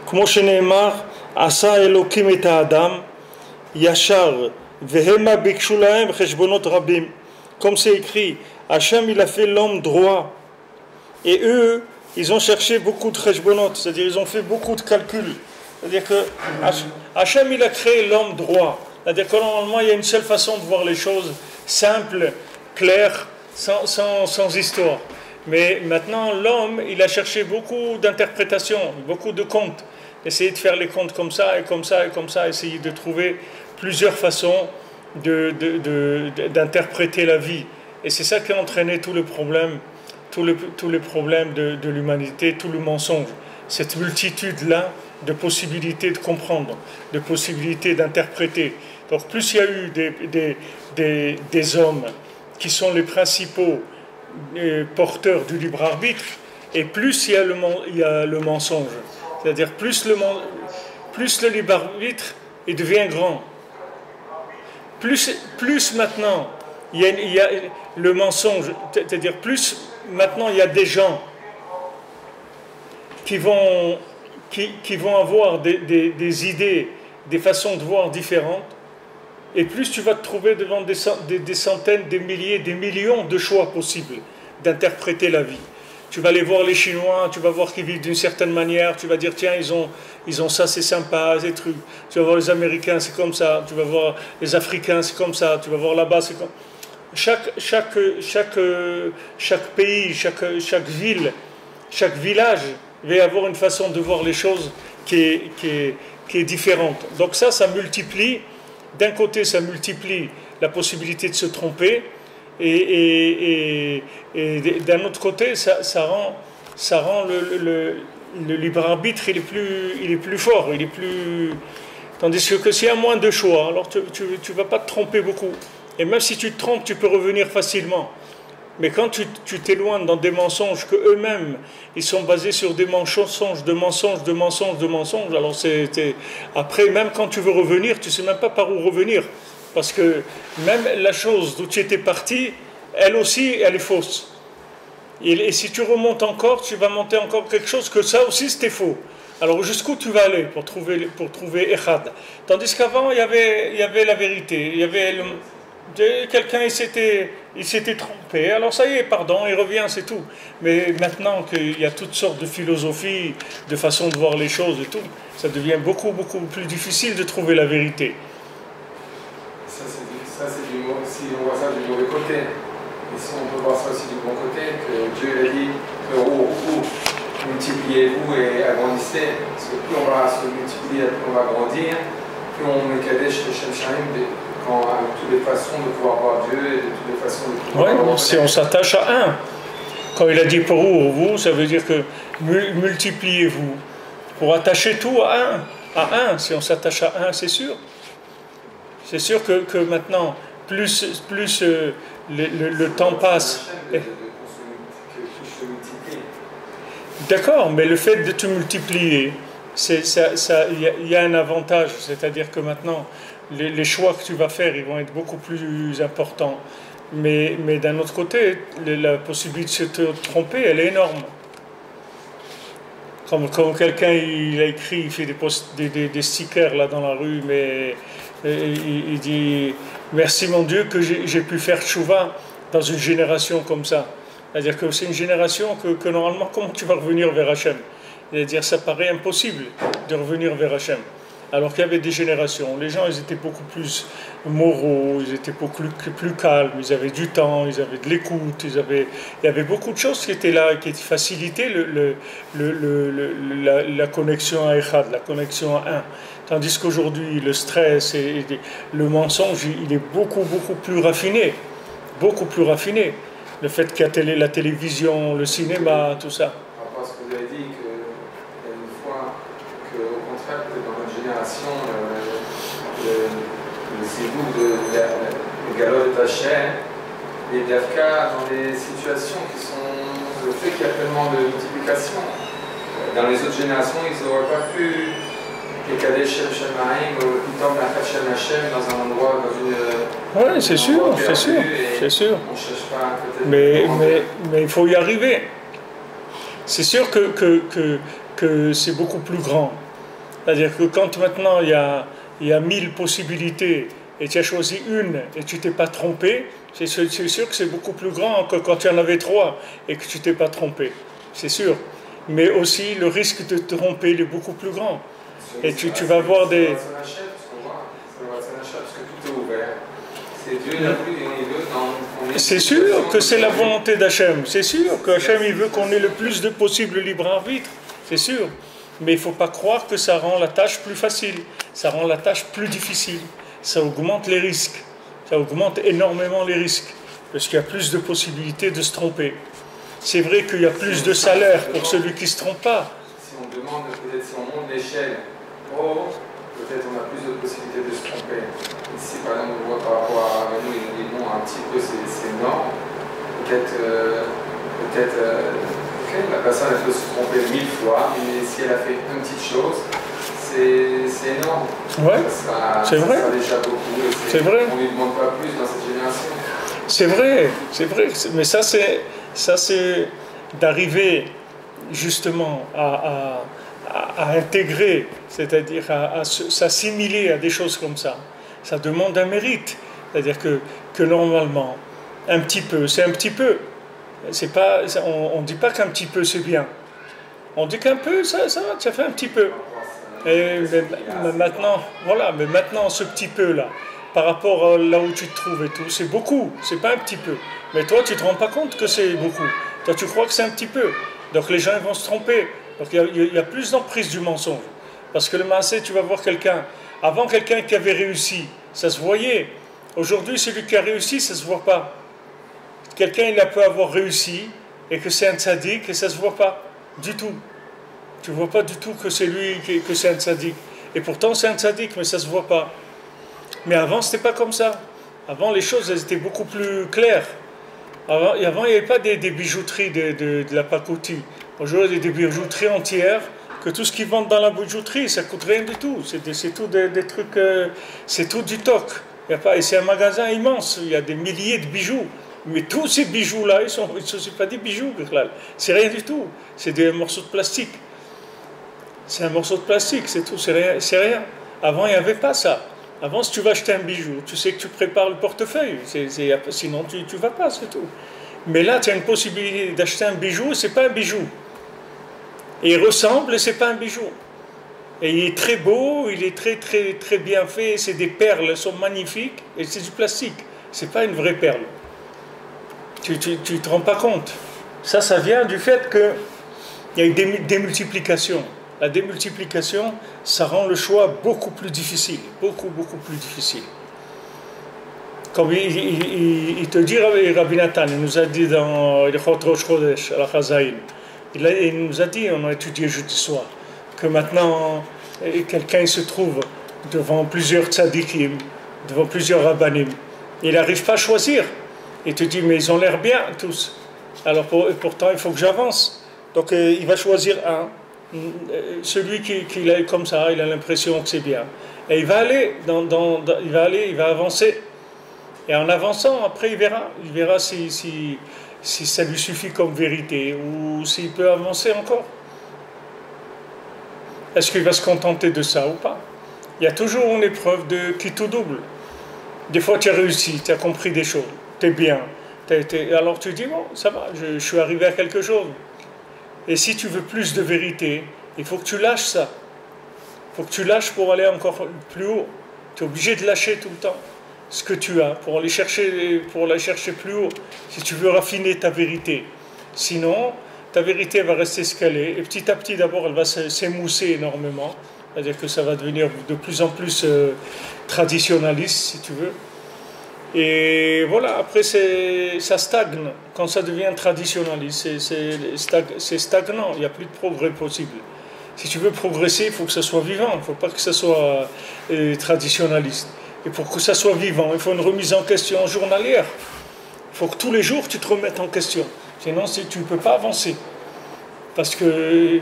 Speaker 1: כמו שנאמר, עשה אלוקים את האדם, ישר, והמה ביקשו להם חשבונות רבים. Comme c'est écrit, Hachem il a fait l'homme droit, et eux, ils ont cherché beaucoup de cheshbonot, c'est-à-dire ils ont fait beaucoup de calculs. C'est-à-dire que Hachem il a créé l'homme droit. C'est-à-dire que normalement il y a une seule façon de voir les choses, simple, claire, sans histoire. Mais maintenant l'homme il a cherché beaucoup d'interprétations, beaucoup de comptes. Essayer de faire les comptes comme ça et comme ça et comme ça, essayer de trouver plusieurs façons d'interpréter la vie. Et c'est ça qui a entraîné tout le problème, tous les problèmes de l'humanité, tout le mensonge. Cette multitude-là de possibilités de comprendre, de possibilités d'interpréter. Donc plus il y a eu des hommes qui sont les principaux porteurs du libre arbitre, et plus il y a le mensonge. C'est-à-dire plus le libre arbitre il devient grand. Plus maintenant il y a le mensonge, c'est-à-dire plus maintenant il y a des gens qui vont avoir des idées, des façons de voir différentes, et plus tu vas te trouver devant des centaines, des milliers, des millions de choix possibles d'interpréter la vie. Tu vas aller voir les Chinois, tu vas voir qu'ils vivent d'une certaine manière, tu vas dire tiens ils ont ça, c'est sympa, ces trucs. Tu vas voir les Américains, c'est comme ça, tu vas voir les Africains, c'est comme ça, tu vas voir là-bas, c'est comme chaque pays, chaque ville, chaque village va y avoir une façon de voir les choses qui est différente. Donc ça multiplie, d'un côté ça multiplie la possibilité de se tromper, et d'un autre côté ça rend le libre arbitre il est plus fort, il est plus, tandis que s'il y a moins de choix, alors tu vas pas te tromper beaucoup, et même si tu te trompes tu peux revenir facilement. Mais quand tu t'éloignes dans des mensonges que eux-mêmes ils sont basés sur des mensonges, alors après même quand tu veux revenir tu sais même pas par où revenir. Parce que même la chose d'où tu étais parti, elle aussi, elle est fausse. Et si tu remontes encore, tu vas monter encore quelque chose que ça aussi c'était faux. Alors jusqu'où tu vas aller pour trouver Echad? Tandis qu'avant, il y avait la vérité. Il y avait quelqu'un, il s'était trompé. Alors ça y est, pardon, il revient, c'est tout. Mais maintenant qu'il y a toutes sortes de philosophies, de façons de voir les choses et tout, ça devient beaucoup, beaucoup plus difficile de trouver la vérité.
Speaker 2: Si on voit ça du mauvais côté, et si on peut voir ça aussi du bon côté, que Dieu a dit que vous multipliez-vous et agrandissez, parce que plus on va se multiplier, plus on va grandir, plus on met Kadesh et Shem Shaim, avec toutes les façons de pouvoir voir Dieu et de toutes les façons de pouvoir voir.
Speaker 1: Oui, si on s'attache à un. Quand il a dit pour vous, ça veut dire que multipliez-vous. Pour attacher tout à un, si on s'attache à un, c'est sûr. C'est sûr que maintenant, plus le temps passe. D'accord, mais le fait de te multiplier, il y a un avantage, c'est-à-dire que maintenant, les choix que tu vas faire, ils vont être beaucoup plus importants. Mais d'un autre côté, la possibilité de se tromper, elle est énorme. Comme quelqu'un il a écrit, il fait des stickers là dans la rue, mais il dit merci mon Dieu que j'ai pu faire tchouva dans une génération comme ça. C'est-à-dire que c'est une génération que normalement, comment tu vas revenir vers Hachem? C'est-à-dire ça paraît impossible de revenir vers Hachem. Alors qu'il y avait des générations. Les gens, ils étaient beaucoup plus moraux, ils étaient beaucoup plus calmes, ils avaient du temps, ils avaient de l'écoute, il y avait beaucoup de choses qui étaient là, qui facilitaient la connexion à Echad, la connexion à un. Tandis qu'aujourd'hui, le stress et le mensonge, il est beaucoup, beaucoup plus raffiné. Beaucoup plus raffiné. Le fait qu'il y a la télévision, le cinéma, tout ça.
Speaker 2: Par rapport à ce que vous avez dit, qu'il y a une fois qu'au contraire, dans notre génération, le zibou le galop de Hachem, et Dafka dans des situations qui sont le fait qu'il y a tellement de multiplication. Dans les autres générations, ils n'auraient pas pu Kekadeh Shem Shemaim, Pitom Nachat Shem Hashem, dans un endroit, dans une.
Speaker 1: Oui, c'est sûr, c'est sûr, c'est sûr.
Speaker 2: On ne cherche pas peut-être.
Speaker 1: Mais il faut y arriver. C'est sûr que c'est beaucoup plus grand. C'est-à-dire que quand maintenant il y a 1000 possibilités et tu as choisi une et tu t'es pas trompé, c'est sûr que c'est beaucoup plus grand que quand il y en avait 3 et que tu t'es pas trompé. C'est sûr. Mais aussi le risque de te tromper il est beaucoup plus grand. Et tu vas avoir des.
Speaker 2: Parce que tout est ouvert. C'est Dieu n'a plus et veut.
Speaker 1: C'est sûr que c'est la volonté d'Hachem. C'est sûr que Hachem il veut qu'on ait le plus de possible libre arbitre. C'est sûr. Mais il ne faut pas croire que ça rend la tâche plus facile. Ça rend la tâche plus difficile. Ça augmente les risques. Ça augmente énormément les risques. Parce qu'il y a plus de possibilités de se tromper. C'est vrai qu'il y a plus de salaire pour celui qui ne se trompe pas.
Speaker 2: Si on demande, peut-être si on monte l'échelle, peut-être on a plus de possibilités de se tromper. Ici, par exemple, on voit par rapport à nous, il nous dit bon, un petit peu c'est énorme. Peut-être, la personne elle peut se tromper 1000 fois, mais si elle a fait une petite chose, c'est énorme.
Speaker 1: Ouais, c'est vrai.
Speaker 2: Ça déjà beaucoup.
Speaker 1: C'est vrai.
Speaker 2: On ne lui demande pas plus dans cette génération.
Speaker 1: C'est vrai. Mais ça, c'est d'arriver justement à intégrer, c'est-à-dire à s'assimiler à des choses comme ça. Ça demande un mérite. C'est-à-dire que normalement, un petit peu, c'est un petit peu. C'est pas, on ne dit pas qu'un petit peu c'est bien. On dit qu'un peu, ça va, tu as fait un petit peu. Mais maintenant, ce petit peu-là, par rapport à là où tu te trouves et tout, c'est beaucoup, c'est pas un petit peu. Mais toi, tu ne te rends pas compte que c'est beaucoup. Toi, tu crois que c'est un petit peu. Donc les gens vont se tromper. Donc il y a plus d'emprise du mensonge. Parce que le maasé, tu vas voir quelqu'un. Avant, quelqu'un qui avait réussi, ça se voyait. Aujourd'hui, celui qui a réussi, ça ne se voit pas. Quelqu'un, il peut avoir réussi et que c'est un tzaddik et ça ne se voit pas du tout. Tu ne vois pas du tout que c'est lui, que c'est un tzaddik. Et pourtant, c'est un tzaddik, mais ça ne se voit pas. Mais avant, ce n'était pas comme ça. Avant, les choses, elles étaient beaucoup plus claires. Avant, il n'y avait pas des bijouteries de la pacotille. Aujourd'hui, il y a des bijouteries entières, que tout ce qu'ils vendent dans la bijouterie, ça ne coûte rien du tout. C'est tout des trucs, c'est tout du toc. Et c'est un magasin immense, il y a des milliers de bijoux. Mais tous ces bijoux-là, ils sont pas des bijoux, c'est rien du tout. C'est des morceaux de plastique. C'est un morceau de plastique, c'est tout, c'est rien. Avant, il n'y avait pas ça. Avant, si tu vas acheter un bijou, tu sais que tu prépares le portefeuille. Sinon, tu ne vas pas, c'est tout. Mais là, tu as une possibilité d'acheter un bijou et ce n'est pas un bijou. Et il ressemble et ce n'est pas un bijou. Et il est très beau, il est très, très, très bien fait. C'est des perles, elles sont magnifiques et c'est du plastique. Ce n'est pas une vraie perle. Tu ne te rends pas compte. Ça vient du fait qu'il y a eu des démultiplications. La démultiplication, ça rend le choix beaucoup plus difficile. Beaucoup, beaucoup plus difficile. Comme il te dit, Rabbi Nathan, il nous a dit dans Ilchot Rosh Chodesh, à la Chazaïn, il nous a dit, on a étudié jeudi soir, que maintenant, quelqu'un se trouve devant plusieurs tzadikim, devant plusieurs rabbanim. Il n'arrive pas à choisir. Il te dit, mais ils ont l'air bien tous. Alors pourtant, il faut que j'avance. Donc il va choisir un. Celui qui est comme ça, il a l'impression que c'est bien. Et il va aller, il va avancer. Et en avançant, après, il verra si ça lui suffit comme vérité ou s'il peut avancer encore. Est-ce qu'il va se contenter de ça ou pas? Il y a toujours une épreuve qui tout double. Des fois, tu as réussi, tu as compris des choses, tu es bien. Alors tu dis, bon, ça va, je suis arrivé à quelque chose. Et si tu veux plus de vérité, il faut que tu lâches ça. Il faut que tu lâches pour aller encore plus haut. Tu es obligé de lâcher tout le temps ce que tu as pour aller chercher plus haut, si tu veux raffiner ta vérité. Sinon, ta vérité va rester ce qu'elle est, et petit à petit, d'abord, elle va s'émousser énormément, c'est-à-dire que ça va devenir de plus en plus traditionnaliste, si tu veux. Et voilà, après, ça stagne. Quand ça devient traditionnaliste, c'est stagnant, il n'y a plus de progrès possible. Si tu veux progresser, il faut que ça soit vivant, il ne faut pas que ça soit traditionnaliste. Et pour que ça soit vivant, il faut une remise en question journalière. Il faut que tous les jours, tu te remettes en question. Sinon, tu ne peux pas avancer. Parce que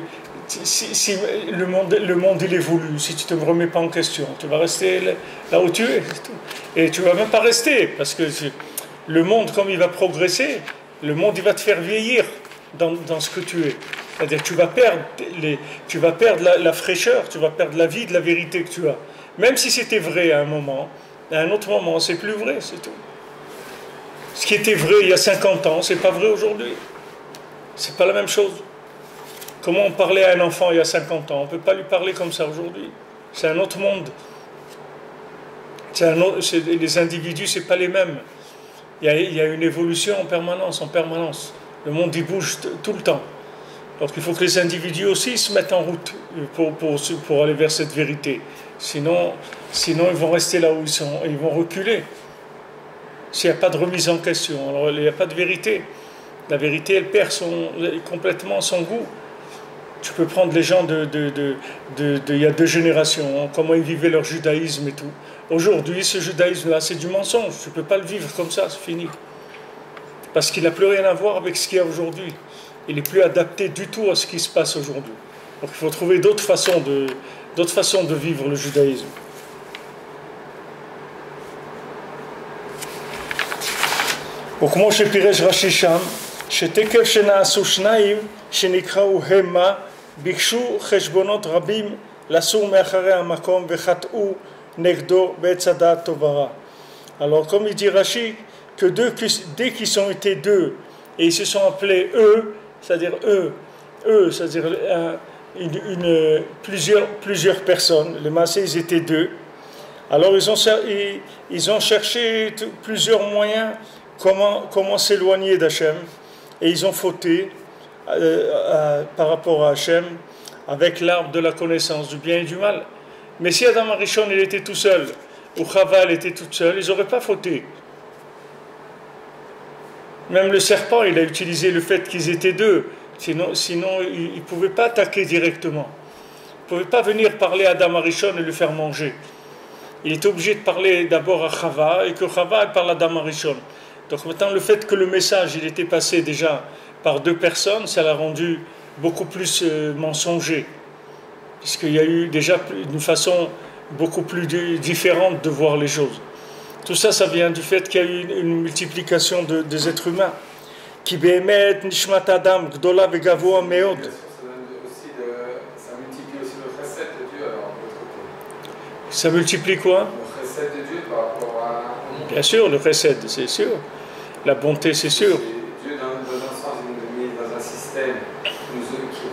Speaker 1: si le monde il évolue, si tu ne te remets pas en question, tu vas rester là où tu es. Et tu ne vas même pas rester. Parce que le monde, comme il va progresser, le monde il va te faire vieillir dans ce que tu es. C'est-à-dire que tu vas perdre la fraîcheur, tu vas perdre la vie de la vérité que tu as. Même si c'était vrai à un moment, à un autre moment, c'est plus vrai, c'est tout. Ce qui était vrai il y a 50 ans, c'est pas vrai aujourd'hui. C'est pas la même chose. Comment on parlait à un enfant il y a 50 ans, on ne peut pas lui parler comme ça aujourd'hui. C'est un autre monde. Les individus, c'est pas les mêmes. Il y a une évolution en permanence. Le monde il bouge tout le temps. Donc il faut que les individus aussi se mettent en route pour aller vers cette vérité. Sinon, ils vont rester là où ils sont et ils vont reculer. S'il n'y a pas de remise en question, alors il n'y a pas de vérité. La vérité, elle perd complètement son goût. Tu peux prendre les gens il y a 2 générations, comment ils vivaient leur judaïsme et tout. Aujourd'hui, ce judaïsme-là, c'est du mensonge. Tu ne peux pas le vivre comme ça, c'est fini. Parce qu'il n'a plus rien à voir avec ce qu'il y a aujourd'hui. Il n'est plus adapté du tout à ce qui se passe aujourd'hui. Donc il faut trouver d'autres façons de vivre le judaïsme. וכמו שפירש רש"י שם, שתקף שנעשו שניים שנקראו המה, ביקשו חשבונות רבים לסור מאחרי המקום וחטאו נגדו בעץ הדעת טוב ורע. Alors comme il dit Rashi, que dès qu'ils ont été 2 et ils se sont appelés eux, c'est-à-dire plusieurs personnes, les massés ils étaient 2, alors ils ont cherché plusieurs moyens comment s'éloigner d'Hachem, et ils ont fauté par rapport à Hachem avec l'arbre de la connaissance du bien et du mal. Mais si Adam Arishon il était tout seul, ou Chava elle était toute seule, ils n'auraient pas fauté. Même le serpent, il a utilisé le fait qu'ils étaient 2. Sinon il ne pouvait pas attaquer directement. Il ne pouvait pas venir parler à Adam Arishon et le faire manger. Il était obligé de parler d'abord à Chava, et que Chava elle parle à Adam Arishon. Donc maintenant, le fait que le message il était passé déjà par 2 personnes, ça l'a rendu beaucoup plus mensonger. Puisqu'il y a eu déjà une façon beaucoup plus différente de voir les choses. Tout ça, ça vient du fait qu'il y a eu une multiplication des êtres humains. Qui bémet nishmat adam gdola vegavoa meod.
Speaker 2: Ça multiplie aussi le chesed de Dieu alors de l'autre côté.
Speaker 1: Ça multiplie quoi?
Speaker 2: Le chesed de Dieu par rapport au monde.
Speaker 1: Bien sûr, le chesed, c'est sûr. La bonté, c'est sûr.
Speaker 2: Dieu, dans un sens, il nous a mis dans un système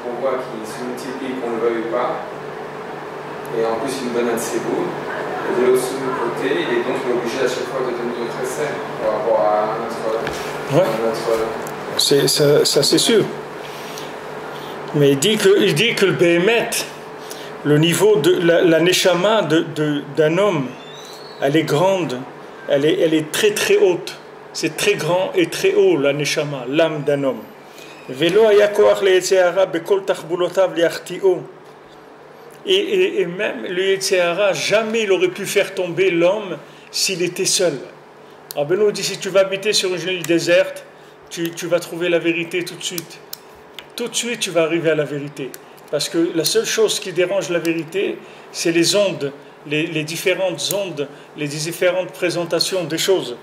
Speaker 2: qu'on voit qui se multiplie, qu'on ne le veuille pas. Et en plus, il nous donne un de ses bouts. Et de l'autre côté, il est donc obligé à chaque fois de donner notre essai par rapport à notre...
Speaker 1: Ça c'est sûr. Mais il dit que le Béhémet, le niveau de la Neshama d'un homme, elle est grande, elle est très très haute. C'est très grand et très haut, la Neshama, l'âme d'un homme. Et même le Yetzirah, jamais il aurait pu faire tomber l'homme s'il était seul. Rabbi nous dit, si tu vas habiter sur une île déserte, tu vas trouver la vérité tout de suite. Tout de suite, tu vas arriver à la vérité. Parce que la seule chose qui dérange la vérité, c'est les ondes, les différentes ondes, les différentes présentations des choses.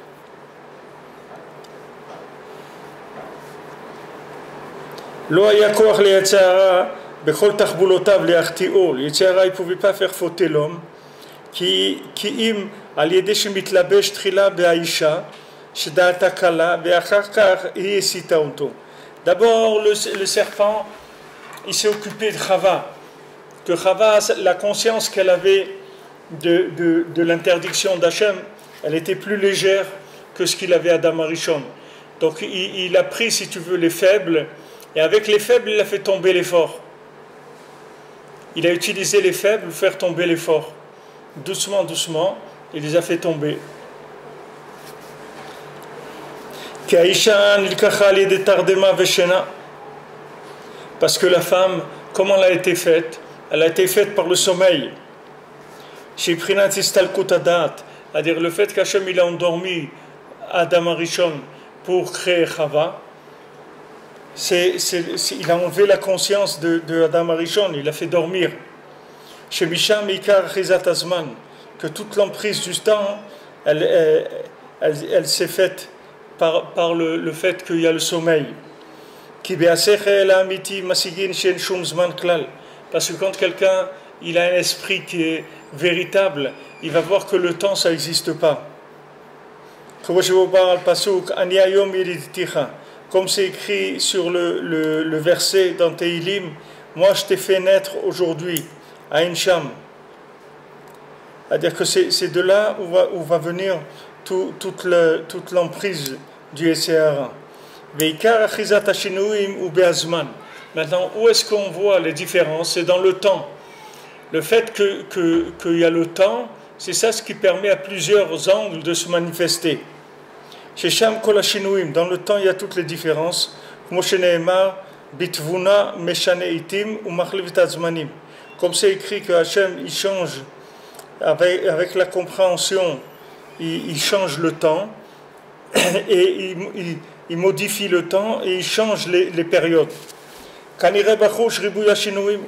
Speaker 1: Lo haya koach le Yetzirah bechol tachbulotav le'achti'o. Le Yetzirah, il ne pouvait pas faire fauter l'homme. Qui im al yedeh shemitlabesh tchila be'aisha sheda'ata kala ve'achar kach hi esita onto. D'abord, le serpent, il s'est occupé de Chava. que Chava, la conscience qu'elle avait de l'interdiction d'Hachem, elle était plus légère que ce qu'il avait Adam Arishon. Donc il a pris, si tu veux, les faibles, et avec les faibles, il a fait tomber les forts. Il a utilisé les faibles pour faire tomber les forts. Doucement, doucement, il les a fait tomber. Parce que la femme, comment elle a été faite? Elle a été faite par le sommeil. C'est-à-dire le fait qu'Hachem il a endormi Adam Arishon pour créer Chava, il a enlevé la conscience de Adam Arishon, il l'a fait dormir. Chez Misham Ikar Chizat Azman, que toute l'emprise du temps, elle s'est faite par le fait qu'il y a le sommeil. Parce que quand quelqu'un il a un esprit qui est véritable, il va voir que le temps ça n'existe pas. Comme c'est écrit sur le verset dans Tehillim, moi je t'ai fait naître aujourd'hui à Incham. C'est-à-dire que c'est de là où va venir toute l'emprise du Yetzer Hara. Maintenant, où est-ce qu'on voit les différences? C'est dans le temps. Le fait qu'il y a le temps, c'est ça ce qui permet à plusieurs angles de se manifester. Chez Sham Kol HaShinuim, dans le temps, il y a toutes les différences. Comme c'est écrit que Hachem, il change, avec la compréhension, il change le temps, et il modifie le temps, et il change les périodes. Comme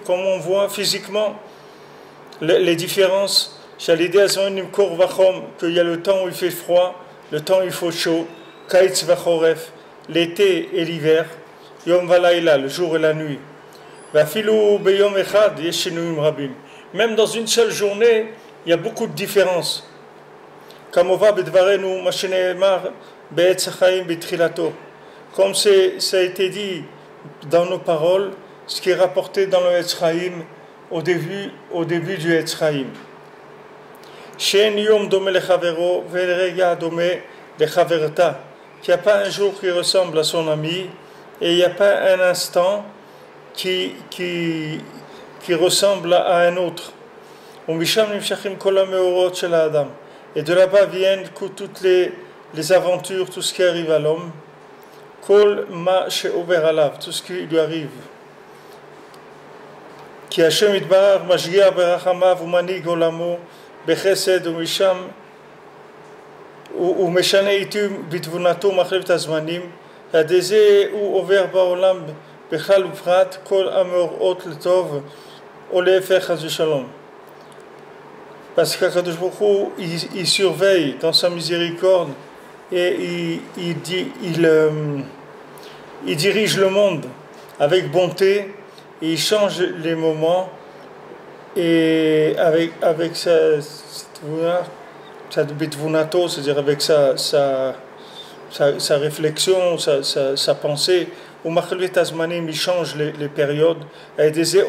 Speaker 1: on voit physiquement les différences, qu'il y a le temps où il fait froid, le temps où il fait chaud, l'été et l'hiver, le jour et la nuit. Même dans une seule journée, il y a beaucoup de différences. Comme ça a été dit dans nos paroles, ce qui est rapporté dans le Etz Chaim au début du Etz Chaim. Qu'il n'y a pas un jour qui ressemble à son ami, et il n'y a pas un instant qui ressemble à un autre. Et de là-bas viennent toutes les aventures, tout ce qui arrive à l'homme. Tout ce qui lui arrive. Qui Hashem Yitbarach Mashgiach Berachamav Umanig Olamo Bechesed Umisham Umeshane Itum Bitvunato Machlev Tazmanim Hadeze U Over Baolam Bechal Ufrat Kol Amor Ot Letov Olefech Chas Shalom. Parce qu'Akadosh Baruch Hu, il surveille dans sa miséricorde et il dirige le monde avec bonté et il change les moments et avec sa bitvunato, c'est-à-dire avec sa réflexion, sa pensée. Au Machlet Azmanim, il change les périodes. Et des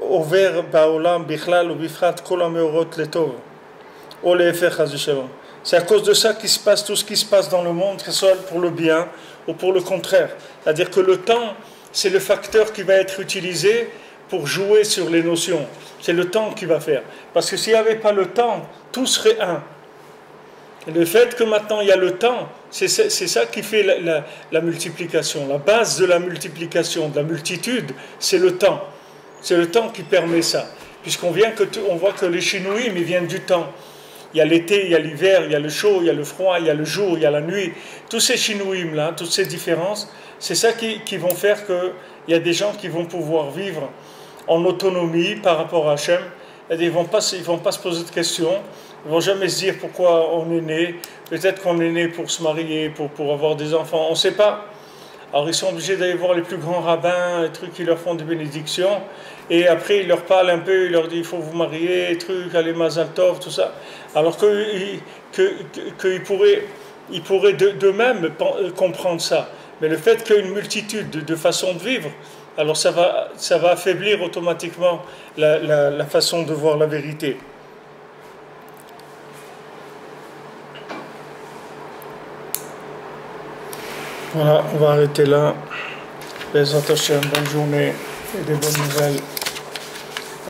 Speaker 1: over baolam bichlal ou bifrat kol hameorot letov ou leefech chas v'shalom. C'est à cause de ça qu'il se passe tout ce qui se passe dans le monde, que ce soit pour le bien ou pour le contraire. C'est-à-dire que le temps, c'est le facteur qui va être utilisé pour jouer sur les notions. C'est le temps qui va faire. Parce que s'il n'y avait pas le temps, tout serait un. Et le fait que maintenant il y a le temps, c'est ça qui fait la multiplication. La base de la multiplication, de la multitude, c'est le temps. C'est le temps qui permet ça. Puisqu'on voit que les Shinouim, ils viennent du temps. Il y a l'été, il y a l'hiver, il y a le chaud, il y a le froid, il y a le jour, il y a la nuit. Tous ces Shinouim là, toutes ces différences, c'est ça qui vont faire qu'il y a des gens qui vont pouvoir vivre en autonomie par rapport à Hachem. Et ils ne vont pas se poser de questions. Ils ne vont jamais se dire pourquoi on est né. Peut-être qu'on est né pour se marier, pour avoir des enfants. On ne sait pas. Alors ils sont obligés d'aller voir les plus grands rabbins, les trucs qui leur font des bénédictions. Et après ils leur parlent un peu, ils leur disent il faut vous marier, trucs, allez Mazal Tov, tout ça. Alors qu'ils pourraient d'eux-mêmes comprendre ça. Mais le fait qu'il y ait une multitude de façons de vivre, alors ça va affaiblir automatiquement la façon de voir la vérité. Voilà, on va arrêter là. Les attachés, bonne journée et des bonnes nouvelles.